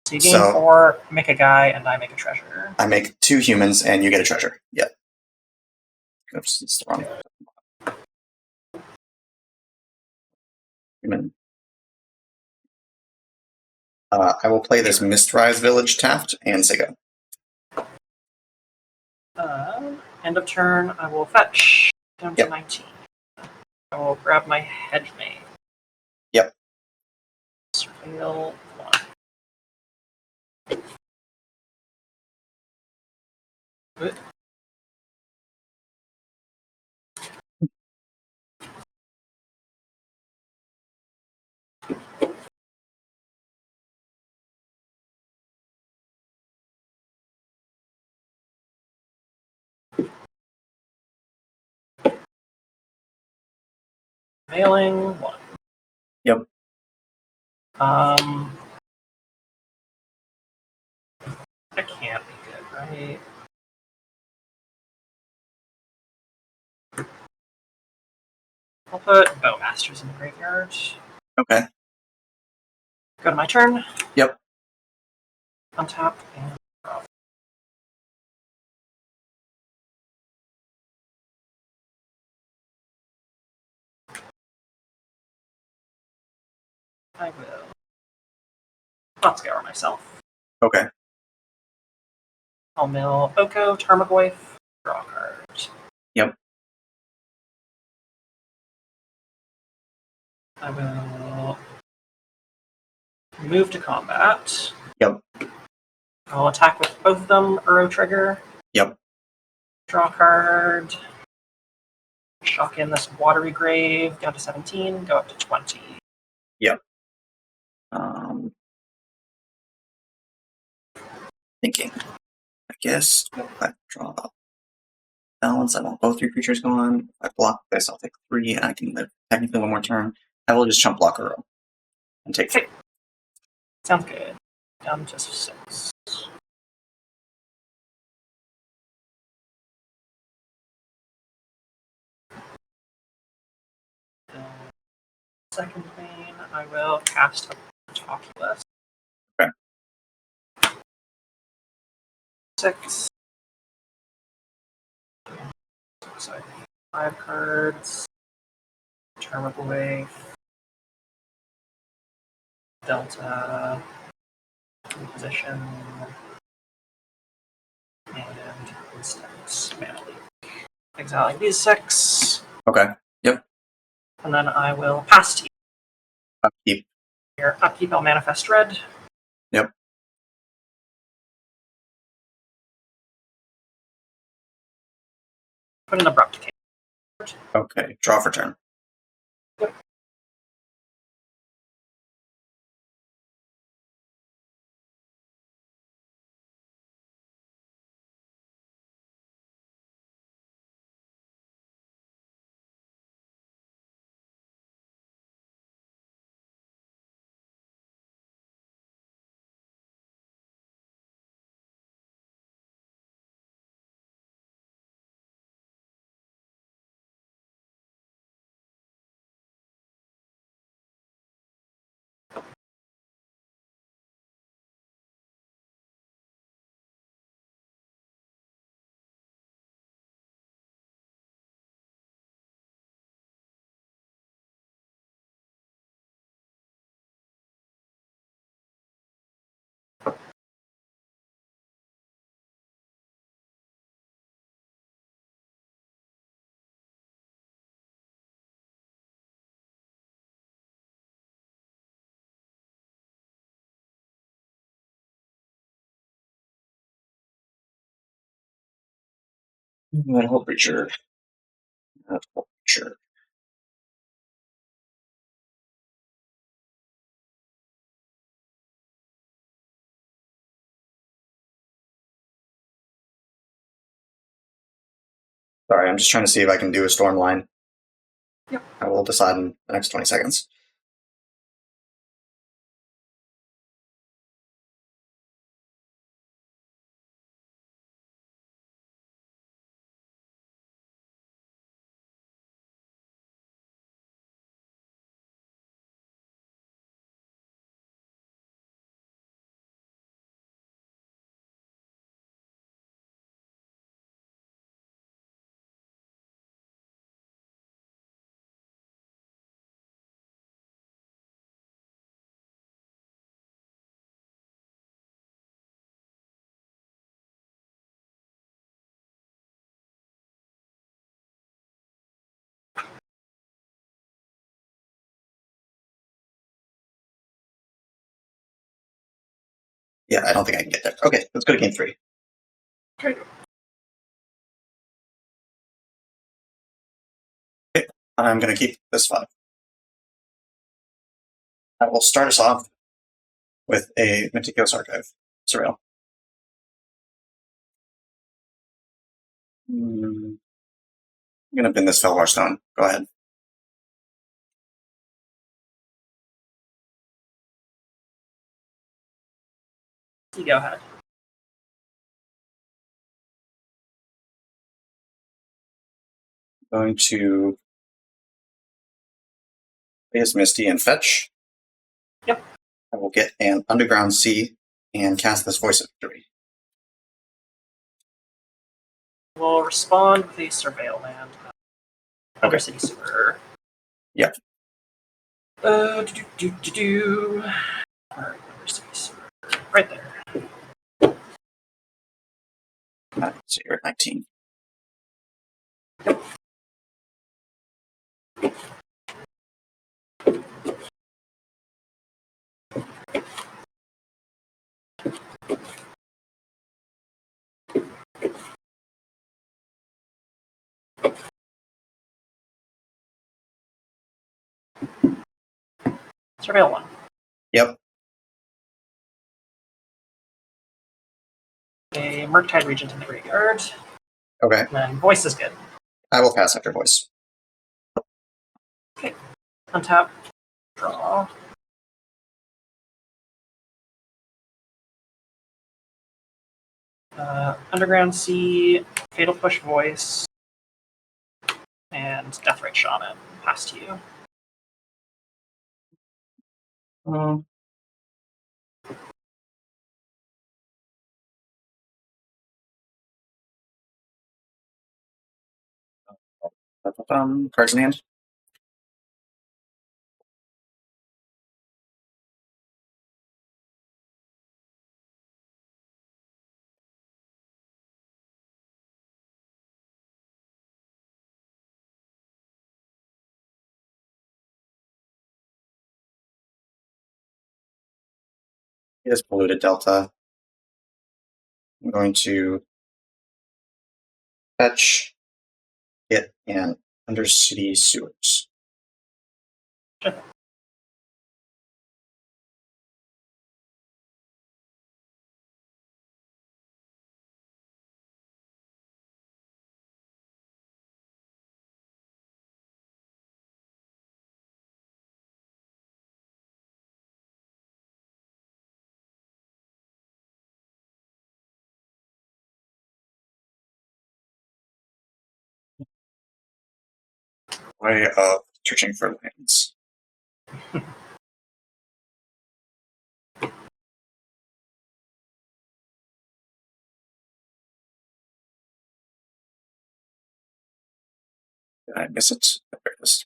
So you gain 4, make a guy, and I make a treasure. I make 2 humans, and you get a treasure. Yep. Oops, it's the wrong. Human. I will play this Mistrise Village tapped and say go. End of turn, I will fetch down to Yep. 19. I will grab my Hedge Mage. Yep. Surveil 1. Good. Mailing 1. Yep. That can't be good, right? I'll put Bowmasters in the graveyard. Okay. Go to my turn. Yep. Untap and draw. I will not scour myself. Okay. I'll mill Oko, Tarmogoyf, draw a card. Yep. I will move to combat. Yep. I'll attack with both of them, Uro trigger. Yep. Draw a card. Shock in this watery grave down to 17, go up to 20. Thinking. I guess if I draw balance, I want both your creatures gone. If I block this, I'll take 3, and I can live technically one more turn. I will just chump block a row and take 3. Sounds good. Down to 6. Second main, I will cast a Oculus. Okay. 6. So 5 cards. Term away. Delta. Position. And instant mana leak. Exiling these 6. Okay. And then I will pass to you. Upkeep. Your upkeep, I'll manifest red. Yep. Put an abrupt case. Okay. Draw for turn. Yep. That whole creature. That whole creature. Sorry, I'm just trying to see if I can do a storm line. Yep. I will decide in the next 20 seconds. Yeah, I don't think I can get there. Okay, let's go to game 3. Okay. Okay, I'm going to keep this 5. I will start us off with a Meticulous Archive. Surreal. I'm going to bin this Felvar Stone. Go ahead. You go ahead. Going to Face Misty and fetch. Yep. I will get an Underground Sea and cast this Voice of Victory. We'll respond with a Surveil land. Undercity Sewer. Yep. Do. Alright, Undercity Sewer. Right there. So you're at 19. Surveil 1. Yep. A Murktide Regent in the graveyard. Okay. And then Voice is good. I will pass after voice. Untap. Draw. Underground Sea, Fatal Push Voice, and Deathrite Shaman. Pass to you. Cards in hand. It is polluted delta. I'm going to fetch it and Undercity Sewers. Sure. Way of searching for lands. Did I miss it? There it is.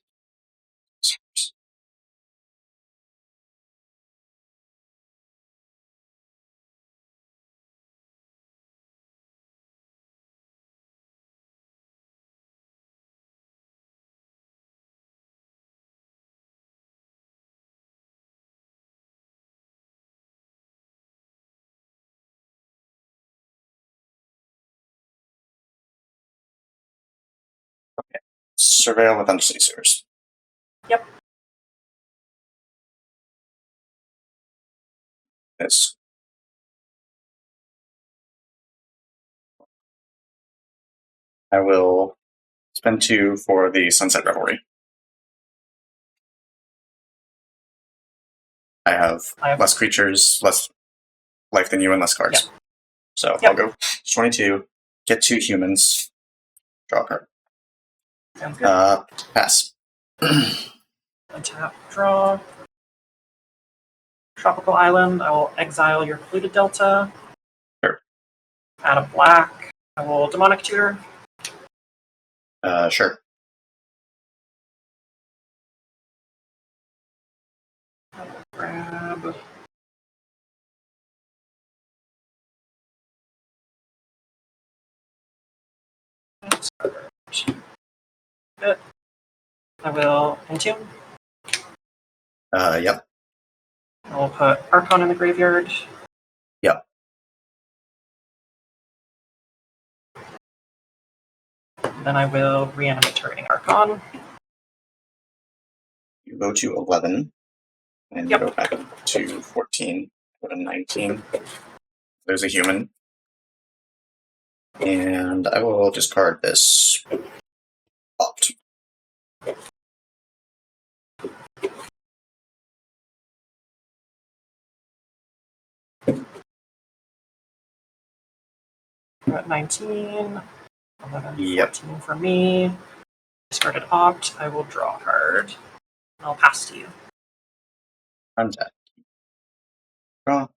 Surveil with Undercity Sewers. Yep. Yes. I will spend 2 for the Sunset Revelry. I have less creatures, less life than you, and less cards. Yep. So Yep. I'll go 22, get 2 humans, draw a card. Sounds good. Pass. Untap. Draw. Tropical Island. I will exile your polluted delta. Sure. Add a black. I will Demonic Tutor. Sure. Grab. Good. I will Entomb. Yep. I will put Archon in the graveyard. Yep. Then I will reanimate targeting Archon. You go to 11, and Yep. you go back to 14, go to 19. There's a human. And I will discard this opt. We're at 19. 11, Yep. 14 for me. Discarded opt. I will draw a card. I'll pass to you. Untap. Draw.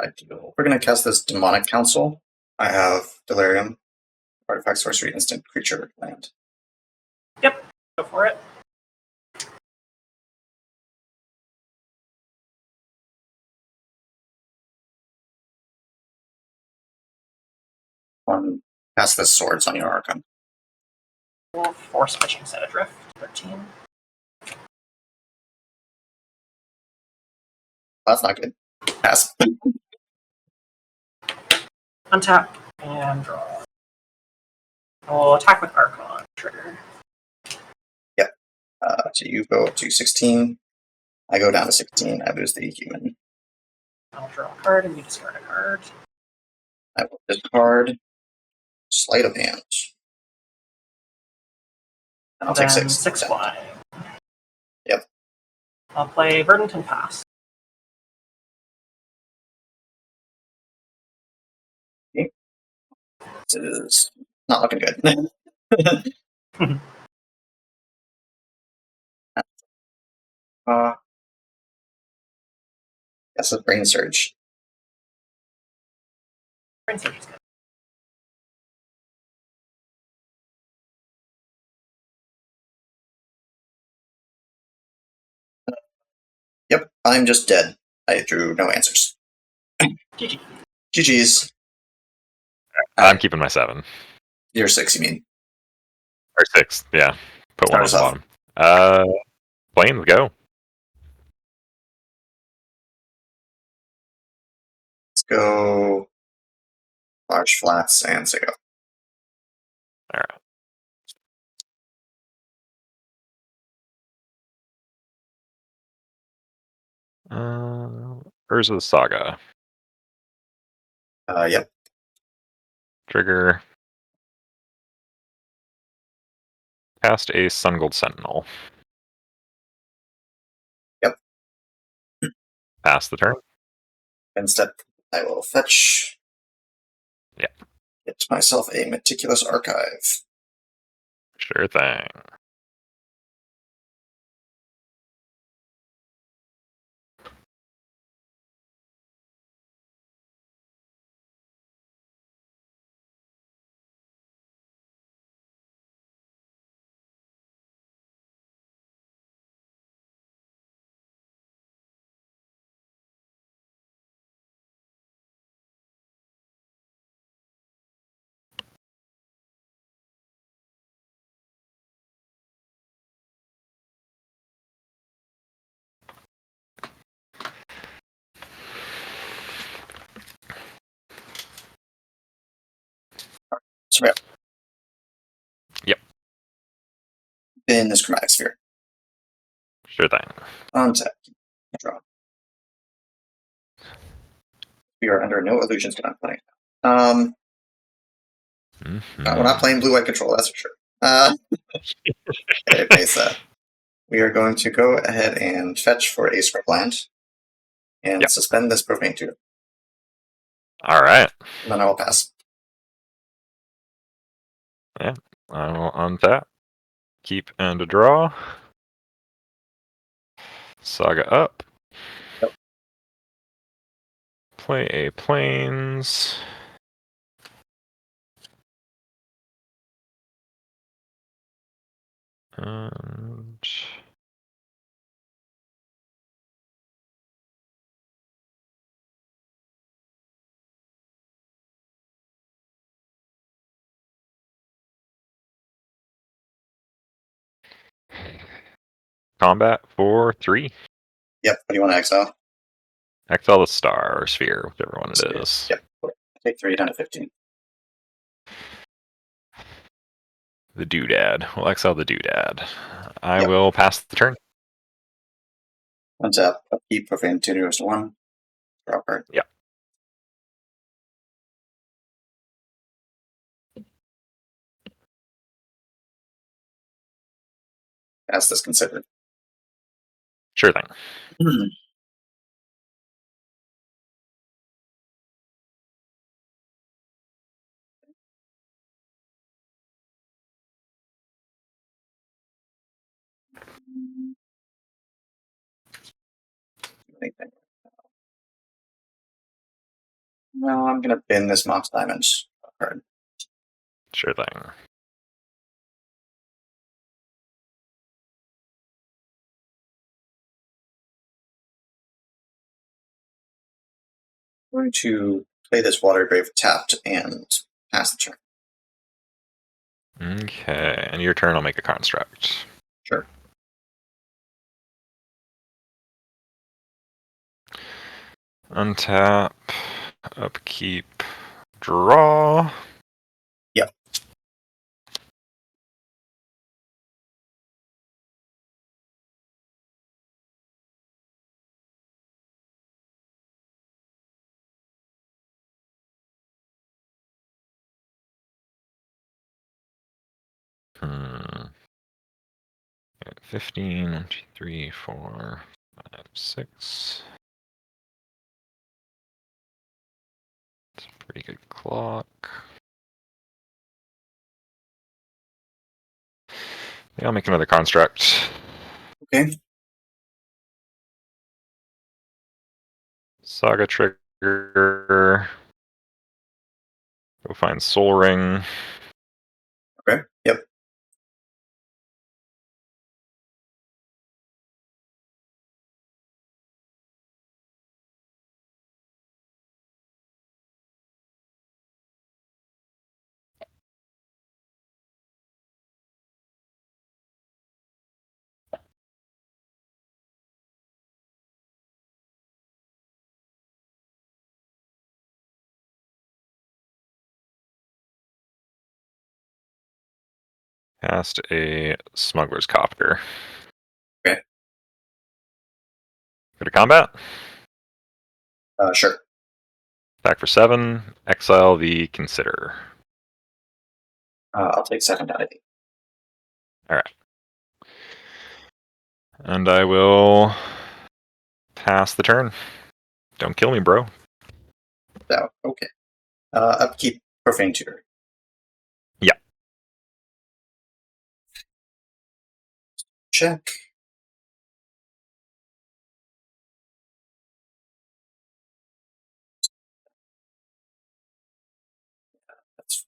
Ideal. We're going to cast this Demonic Council. I have Delirium, Artifact, Sorcery, Instant, Creature, Land. Yep. Go for it. One, pass the swords on your Archon. Force pitching set adrift. 13. That's not good. Pass. Untap and draw. I'll attack with Archon. Trigger. So you go up to 16. I go down to 16. I lose the human. I'll draw a card and you discard a card. I will discard Sleight of Hand. I'll take Then 6. 6 flying. Yep. I'll play Verdant and Pass. This is not looking good. That's a Brain Surge. Brain Surge is good. Yep, I'm just dead. I drew no answers. GG. GG's. I'm keeping my 7. You're 6, you mean? Or 6, yeah. Put one on Start the us bottom. Planes, go. Let's go large flats and say go. Alright. Urza the Saga. Yep. Trigger. Cast a Sun Gold Sentinel. Yep. Pass the turn. Instead, I will fetch. Yep. Get myself a Meticulous Archive. Sure thing. Surveil. Yep. In this Chromatic Sphere. Sure thing. Untap. Draw. We are under no illusions when I'm playing. We're not playing blue-white control, that's for sure. Okay, Mesa. We are going to go ahead and fetch for a script land and Yep. suspend this Profane Tutor. Alright. And then I will pass. I will untap. Keep and a draw. Saga up. Yep. Play a Plains. And combat for 3. Yep. What do you want to exile? Exile the star or sphere, whichever one it is. Yep. Take 3 down to 15. The doodad. We'll exile the doodad. I Yep. will pass the turn. Untap. Upkeep. Profane Tutor goes to 1. Draw a card. Yep. As this considered. Sure thing. Anything. No, I'm going to bin this Mox Diamond card. Sure thing. I'm going to play this Water Grave tapped and pass the turn. Okay, and your turn, I'll make a construct. Sure. Untap, upkeep, draw. Yep. Hmm. 15, 1, 2, 3, 4, 5, 6. It's a pretty good clock. Yeah, I'll make another construct. Okay. Saga trigger. Go find Soul Ring. Okay. Yep. Cast a Smuggler's Copter. Okay. Go to combat. Sure. Attack for 7. Exile the Consider. I'll take 7 out of 8. Alright. And I will pass the turn. Don't kill me, bro. So, okay. Upkeep Profane Tutor. Yeah. Check. That's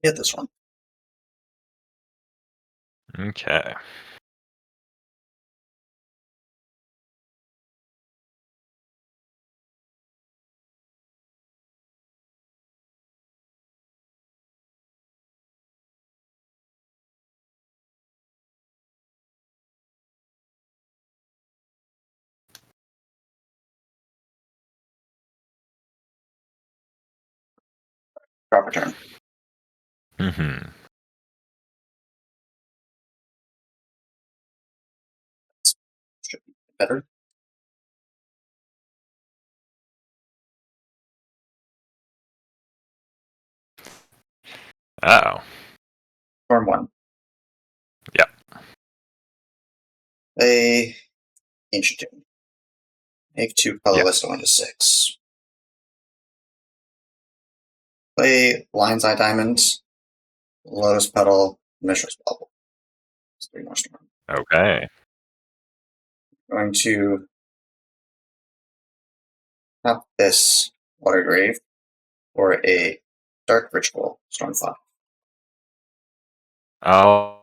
hit this one. Okay. Proper turn. Mm-hmm. Should be better. Oh. Form 1. Yep. Play Ancient Doom. Make 2 colorless, Yes. go into 6. Play Lion's Eye Diamond, Lotus Petal, Mishra's Bubble. It's 3 more storm. Okay. Going to tap this Water Grave for a Dark Ritual, Storm 5. I'll...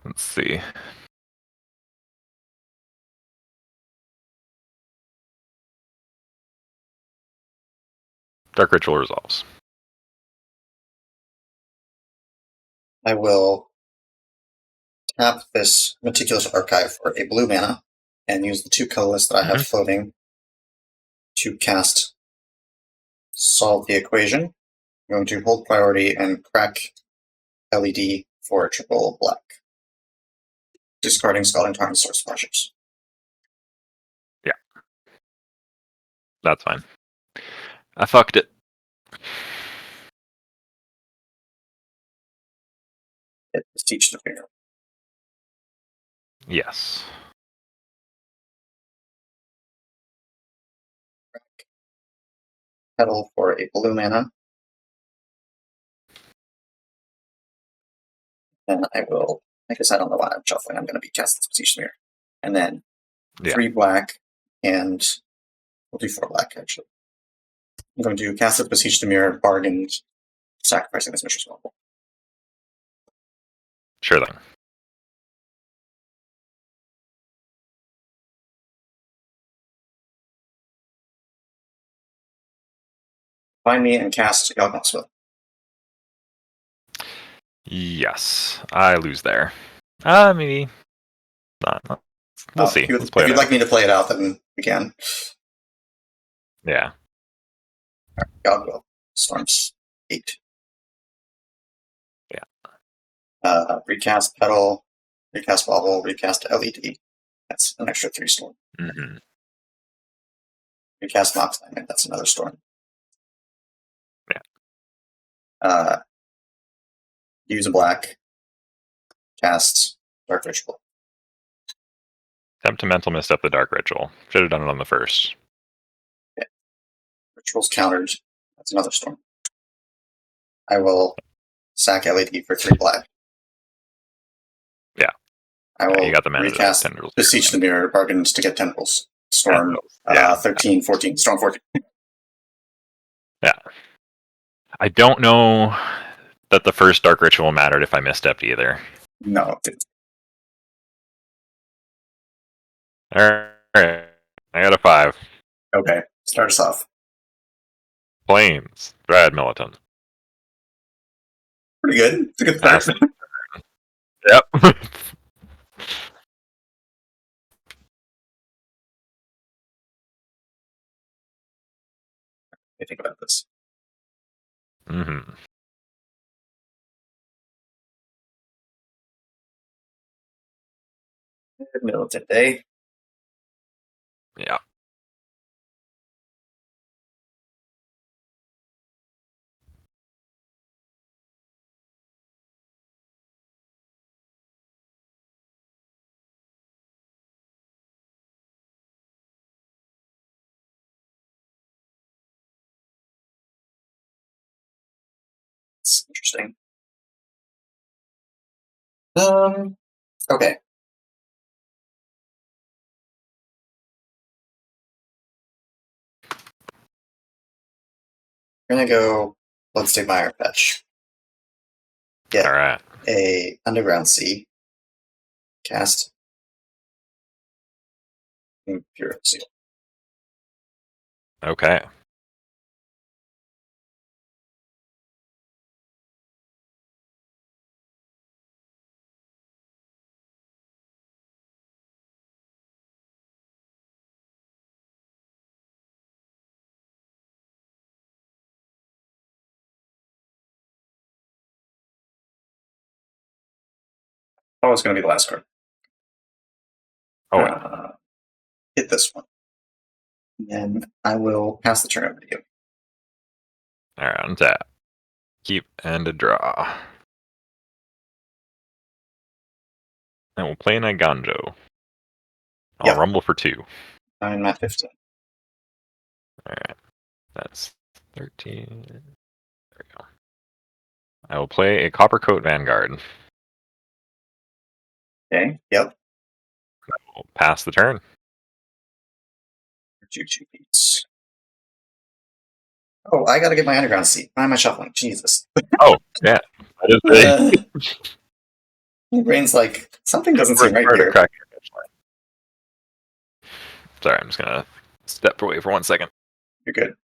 Let's see. Dark Ritual resolves. I will tap this Meticulous Archive for a blue mana and use the 2 colorless that I have floating to cast Solve the Equation. I'm going to hold priority and crack LED for a triple black. Discarding Scalding Tarn Source Flashers. That's fine. I fucked it. It is Teach the Finger. Yes. Petal for a blue mana. And I will, I guess I don't know why I'm shuffling. I'm going to be casting Teach the Mirror. And then Yeah. 3 black, and we'll do 4 black actually. I'm going to cast it, Beseech the Mirror, bargain, sacrificing this Mistress Bauble. Sure thing. Find me and cast Yawgmoth's. Yes, I lose there. Maybe not. We'll see. If Let's play if it you'd out. like me to play it out, then we can. Yeah. Godwill. Storms 8. Yeah. Recast Petal, recast Bauble, recast LED. That's an extra 3 storm. Mm-hmm. Recast Mox Diamond. That's another storm. Yeah. Use a black. Cast Dark Ritual. Attempt to mental misstep the Dark Ritual. Should have done it on the first. Okay. Ritual's countered. That's another storm. I will sack LED for 3 black. Yeah. I will you got the mana to recast tendrils. Beseech the Mirror, bargains to get tendrils. Storm Yeah. 13, 14. Storm 14. Yeah. I don't know that the first Dark Ritual mattered if I misstepped either. No, it didn't. Alright. I got a 5. Okay, start us off. Plains. Dryad Militant. Pretty good. It's a good start. Yep. I think about this. Mm-hmm. Militant Day. Yeah. It's interesting. Okay. We're gonna go Bloodstigmire fetch. Get Alright. a Underground Sea. Cast Imperial Seal. Okay. Oh, it's gonna be the last card. Oh, wait. Hit this one. And then I will pass the turn over to you. Alright, untap. Keep and a draw. And we'll play Niganjo. I'll Yep. rumble for 2. I'm at 15. Alright. That's 13. There we go. I will play a Coppercoat Vanguard. Okay, yep. We'll pass the turn. 2 beats. Oh, I gotta get my Underground Sea. Why am I shuffling? Jesus. Oh, yeah. That is My brain's like, something doesn't seem right Hard to here. crack your finish line. Sorry, I'm just gonna step away for 1 second. You're good.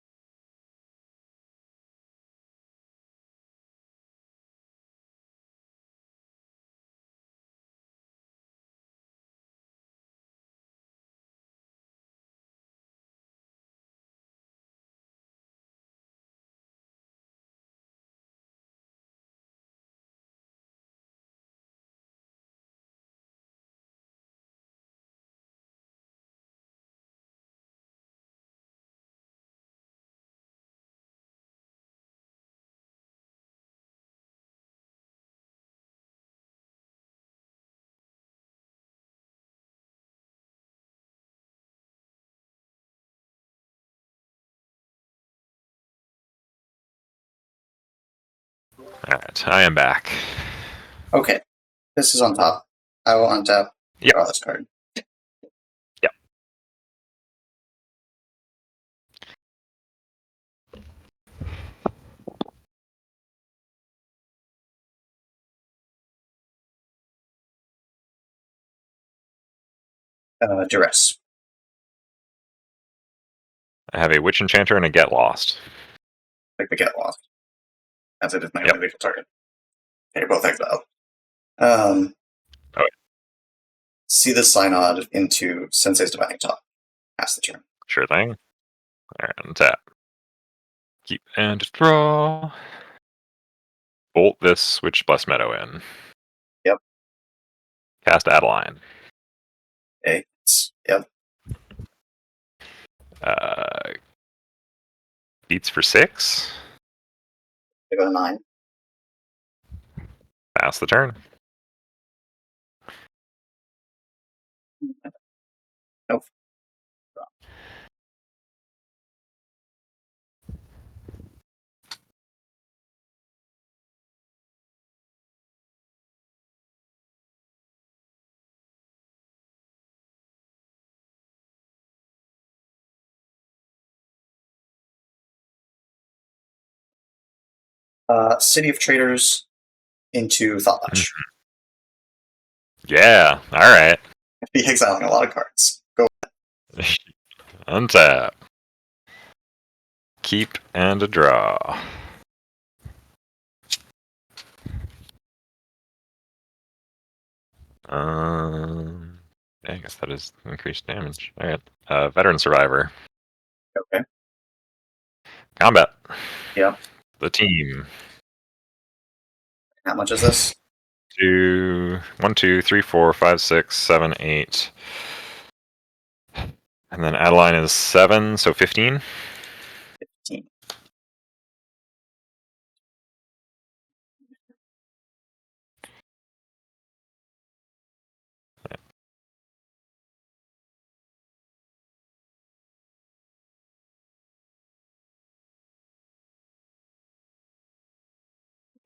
Alright, I am back. Okay. This is on top. I will untap. Yep. Draw this card. Yep. Duress. I have a Witch Enchanter and a Get Lost. Like the Get Lost. As it is my Yep. only visual target. Okay, both exiled. Okay. See the Synod into Sensei's Divining Top. Pass the turn. Sure thing. And tap. Keep and draw. Bolt this Witch Bless Meadow in. Yep. Cast Adeline. Okay. Yep. Beats for 6. They go to 9. Pass the turn. Nope. City of Traders into Thoughtlash. Yeah. All right. Be exiling a lot of cards. Go. Untap. Keep and a draw. Yeah, I guess that is increased damage. All right. Veteran Survivor. Okay. Combat. Yep. The team. How much is this? 1, 2, 3, 4, 5, 6, 7, 8. And then Adeline is 7, so 15. 15.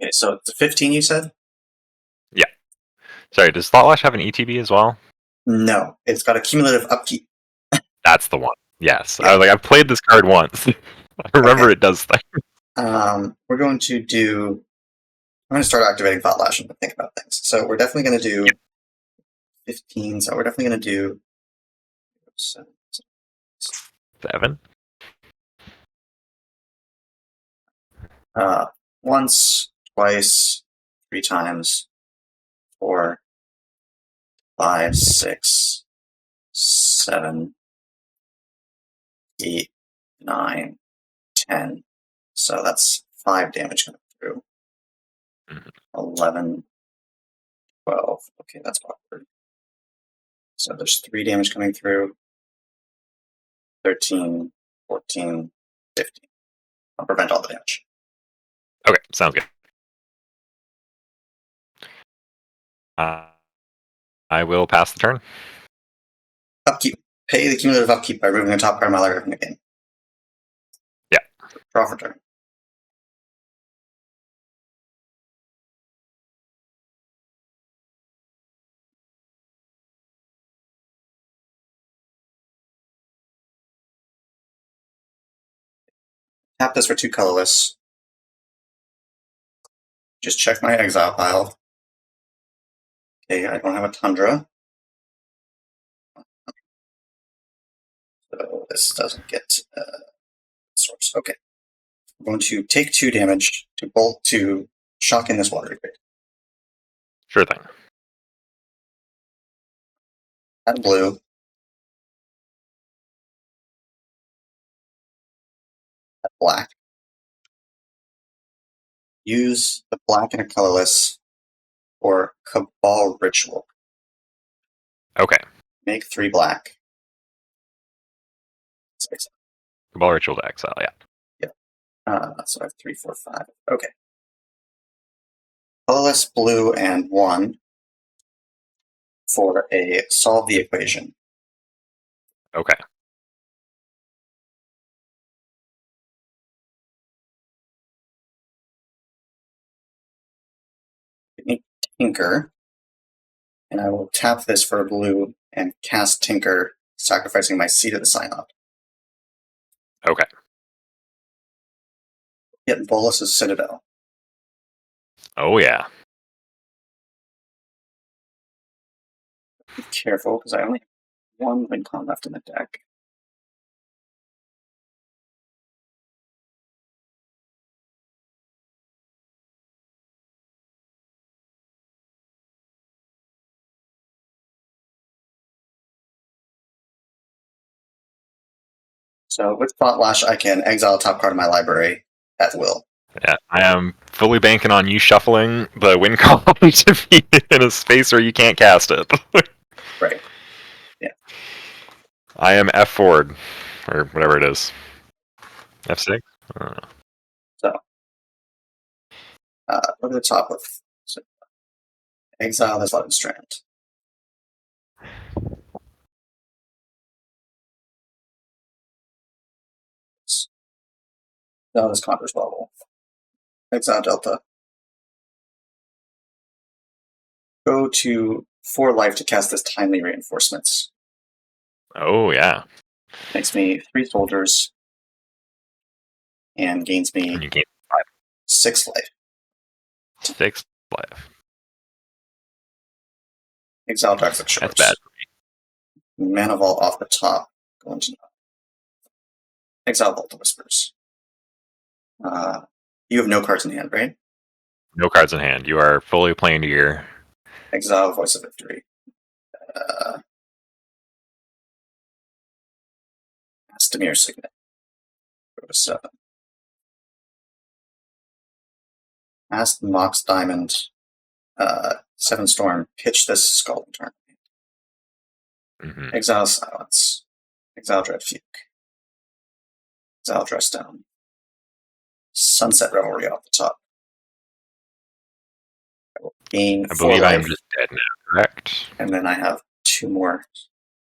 Okay, so it's a 15 you said? Sorry, does Thoughtlash have an ETB as well? No. It's got a cumulative upkeep. That's the one. Yes. Yeah. I was like, I've played this card once. I remember it does things. We're going to do... I'm going to start activating Thoughtlash and think about things. So we're definitely going to do 15. So we're definitely going to do 7. Once, twice, 3 times, 4, 5, 6, 7, 8, 9, 10. So that's 5 damage coming through. 11, 12. Okay, that's awkward. So there's 3 damage coming through. 13, 14, 15. I'll prevent all the damage. Okay, sounds good. I will pass the turn. Upkeep. Pay the cumulative upkeep by removing the top card of my library from the game. Yeah. Draw for turn. Tap this for 2 colorless. Just check my exile pile. Okay, I don't have a Tundra. So this doesn't get source. Okay. I'm going to take 2 damage to bolt to shock in this water grid. Sure thing. Add blue. Add black. Use the black and a colorless for Cabal Ritual. Okay. Make 3 black. Cabal Ritual to exile, yeah. So I have 3, 4, 5. Okay. Colorless, blue, and 1 for a solve the equation. Okay. Make Tinker. And I will tap this for a blue and cast Tinker, sacrificing my Seat of the Synod. Okay. Get Bolus's Citadel. Oh, yeah. Be careful, because I only have one win con left in the deck. So with Thought I can exile top card of my library at will. Yeah, I am fully banking on you shuffling the win column to be in a space where you can't cast it. Right. I am F forward, or whatever it is. F6? I don't know. So look at the top with exile this Levin Strand. Exile this Conqueror's Bubble. Exile Delta. Go to 4 life to cast this Timely Reinforcements. Oh, yeah. Makes me 3 soldiers and gains me And you gain 6 life. 6 life. Exile Toxic Shores. That's bad for me. Mana Vault off the top. Going to exile Vault Whispers. You have no cards in hand, right? No cards in hand. You are fully playing to your... Exile Voice of Victory. Astamir Signet. Go to 7. Ask Mox Diamond. 7 Storm. Pitch this Scalding Turn. Mhm. Exile Silence. Exile Dread Fugue. Exile Dressdown. Sunset Revelry off the top. I will gain I 4 believe I life, am just dead now, correct? and then I have 2 more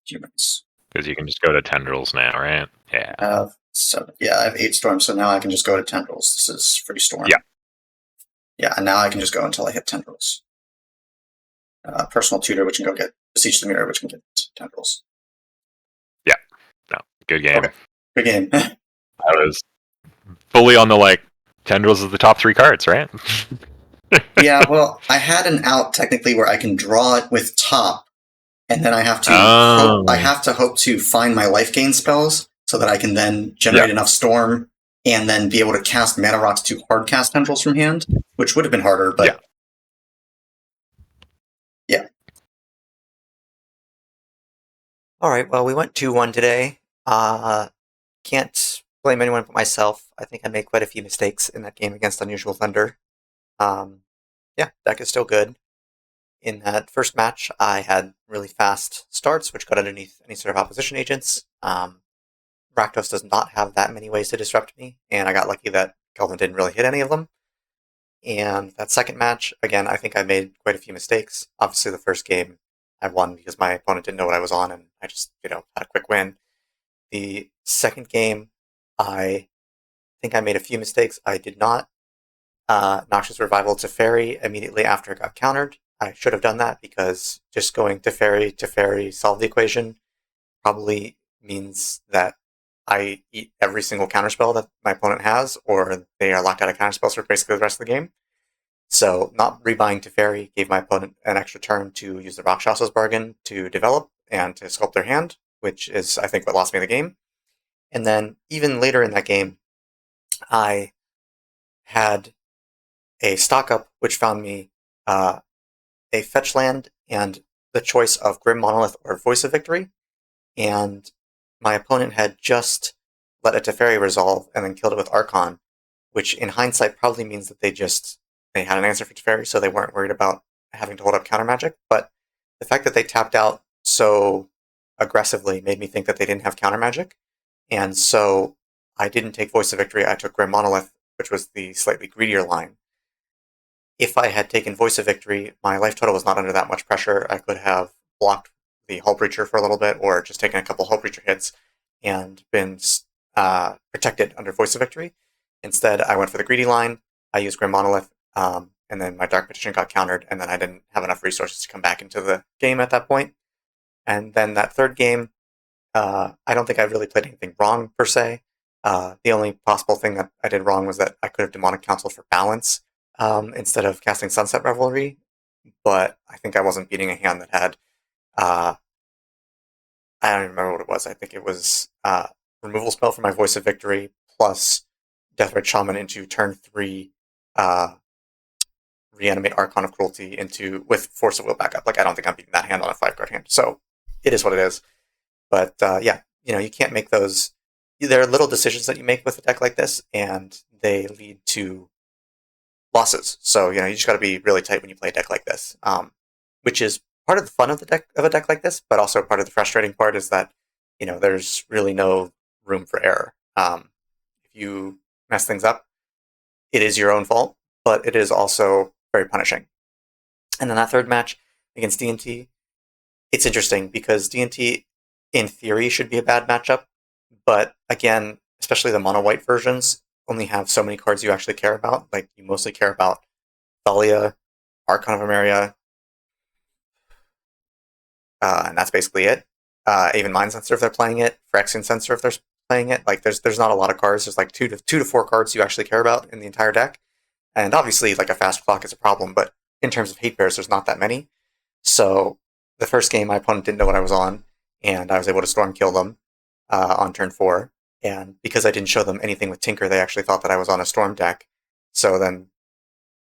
humans. Because you can just go to tendrils now, right? Yeah. I have 7. Yeah, I have 8 storms, so now I can just go to tendrils. This is free storm. Yeah. Yeah, and now I can just go until I hit tendrils. Personal tutor, which can go get Beseech the Mirror, which can get tendrils. No, good game. Okay. Good game. I was fully on the, tendrils is the top 3 cards, right? Yeah, well, I had an out technically where I can draw it with top, and then I have to hope to find my life gain spells so that I can then generate enough storm and then be able to cast mana rocks to hard cast tendrils from hand, which would have been harder, but yeah. All right, well, we went 2-1 today. Can't blame anyone but myself. I think I made quite a few mistakes in that game against Unusual Thunder. Deck is still good. In that first match, I had really fast starts, which got underneath any sort of opposition agents. Rakdos does not have that many ways to disrupt me, and I got lucky that Kelvin didn't really hit any of them. And that second match, again, I think I made quite a few mistakes. Obviously, the first game I won because my opponent didn't know what I was on, and I just, had a quick win. The second game, I think I made a few mistakes. I did not Noxious Revival to Fairy immediately after it got countered. I should have done that because just going to Fairy solve the equation probably means that I eat every single counterspell that my opponent has, or they are locked out of counterspells for basically the rest of the game. So not rebuying to Fairy gave my opponent an extra turn to use the Rakshas's Bargain to develop and to sculpt their hand, which is, I think, what lost me the game. And then even later in that game, I had a stock up which found me a fetch land and the choice of Grim Monolith or Voice of Victory. And my opponent had just let a Teferi resolve and then killed it with Archon, which in hindsight probably means that they had an answer for Teferi, so they weren't worried about having to hold up counter magic. But the fact that they tapped out so aggressively made me think that they didn't have counter magic. And so I didn't take Voice of Victory, I took Grim Monolith, which was the slightly greedier line. If I had taken Voice of Victory, my life total was not under that much pressure. I could have blocked the Hull Breacher for a little bit, or just taken a couple Hull Breacher hits and been protected under Voice of Victory. Instead, I went for the greedy line. I used Grim Monolith, and then my Dark Petition got countered, and then I didn't have enough resources to come back into the game at that point. And then that third game, I don't think I really played anything wrong, per se. The only possible thing that I did wrong was that I could have Demonic Counsel for balance instead of casting Sunset Revelry, but I think I wasn't beating a hand that had I don't even remember what it was. I think it was removal spell for my Voice of Victory plus Deathrite Shaman into turn 3, reanimate Archon of Cruelty into with Force of Will backup. Like I don't think I'm beating that hand on a 5-card hand. So it is what it is. But yeah, you can't make those. There are little decisions that you make with a deck like this, and they lead to losses. So you just got to be really tight when you play a deck like this, which is part of the fun of a deck like this, but also part of the frustrating part is that there's really no room for error. If you mess things up, it is your own fault, but it is also very punishing. And then that third match against D&T, it's interesting because D&T, in theory, should be a bad matchup, but again, especially the mono white versions only have so many cards you actually care about. Like you mostly care about Thalia, Archon of Emeria, and that's basically it. Even Mind Sensor if they're playing it, Phyrexian Sensor if they're playing it. Like there's not a lot of cards. There's like two to four cards you actually care about in the entire deck. And obviously, like a fast clock is a problem, but in terms of hate bears, there's not that many. So the first game, my opponent didn't know what I was on, and I was able to storm kill them on turn 4. And because I didn't show them anything with Tinker, they actually thought that I was on a storm deck. So then,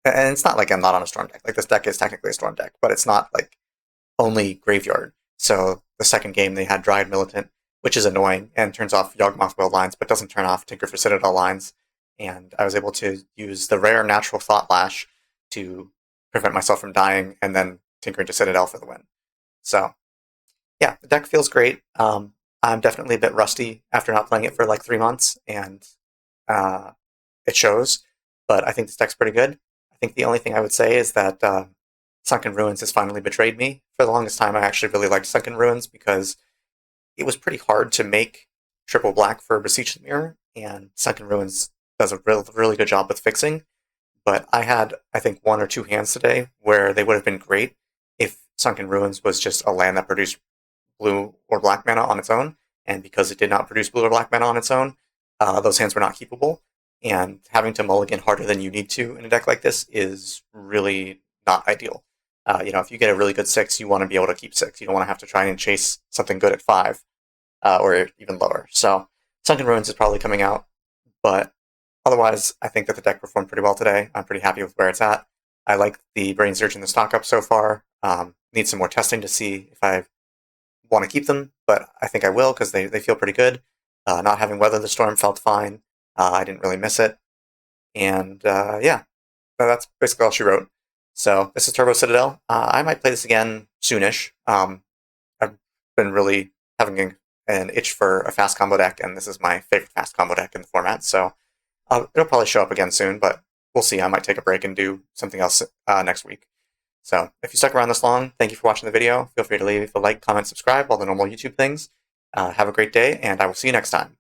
and it's not like I'm not on a storm deck. Like this deck is technically a storm deck, but it's not like only graveyard. So the second game, they had Dryad Militant, which is annoying and turns off Yawgmoth Will lines, but doesn't turn off Tinker for Citadel lines. And I was able to use the rare natural Thought Lash to prevent myself from dying, and then Tinker into Citadel for the win. So, yeah, the deck feels great. I'm definitely a bit rusty after not playing it for like 3 months, and it shows. But I think this deck's pretty good. I think the only thing I would say is that Sunken Ruins has finally betrayed me. For the longest time, I actually really liked Sunken Ruins because it was pretty hard to make triple black for Beseech the Mirror, and Sunken Ruins does a really good job with fixing. But I had, I think, 1 or 2 hands today where they would have been great if Sunken Ruins was just a land that produced blue or black mana on its own. And because it did not produce blue or black mana on its own, those hands were not keepable. And having to mulligan harder than you need to in a deck like this is really not ideal. If you get a really good 6, you want to be able to keep 6. You don't want to have to try and chase something good at 5 or even lower. So Sunken Ruins is probably coming out, but otherwise, I think that the deck performed pretty well today. I'm pretty happy with where it's at. I like the Brain Surge and the stock up so far. Need some more testing to see if I want to keep them, but I think I will because they feel pretty good. Not having Weather the Storm felt fine. I didn't really miss it. And yeah, that's basically all she wrote. So this is Turbo Citadel. I might play this again soonish. I've been really having an itch for a fast combo deck, and this is my favorite fast combo deck in the format. So it'll probably show up again soon, but we'll see. I might take a break and do something else next week. So if you stuck around this long, thank you for watching the video. Feel free to leave a like, comment, subscribe, all the normal YouTube things. Have a great day, and I will see you next time.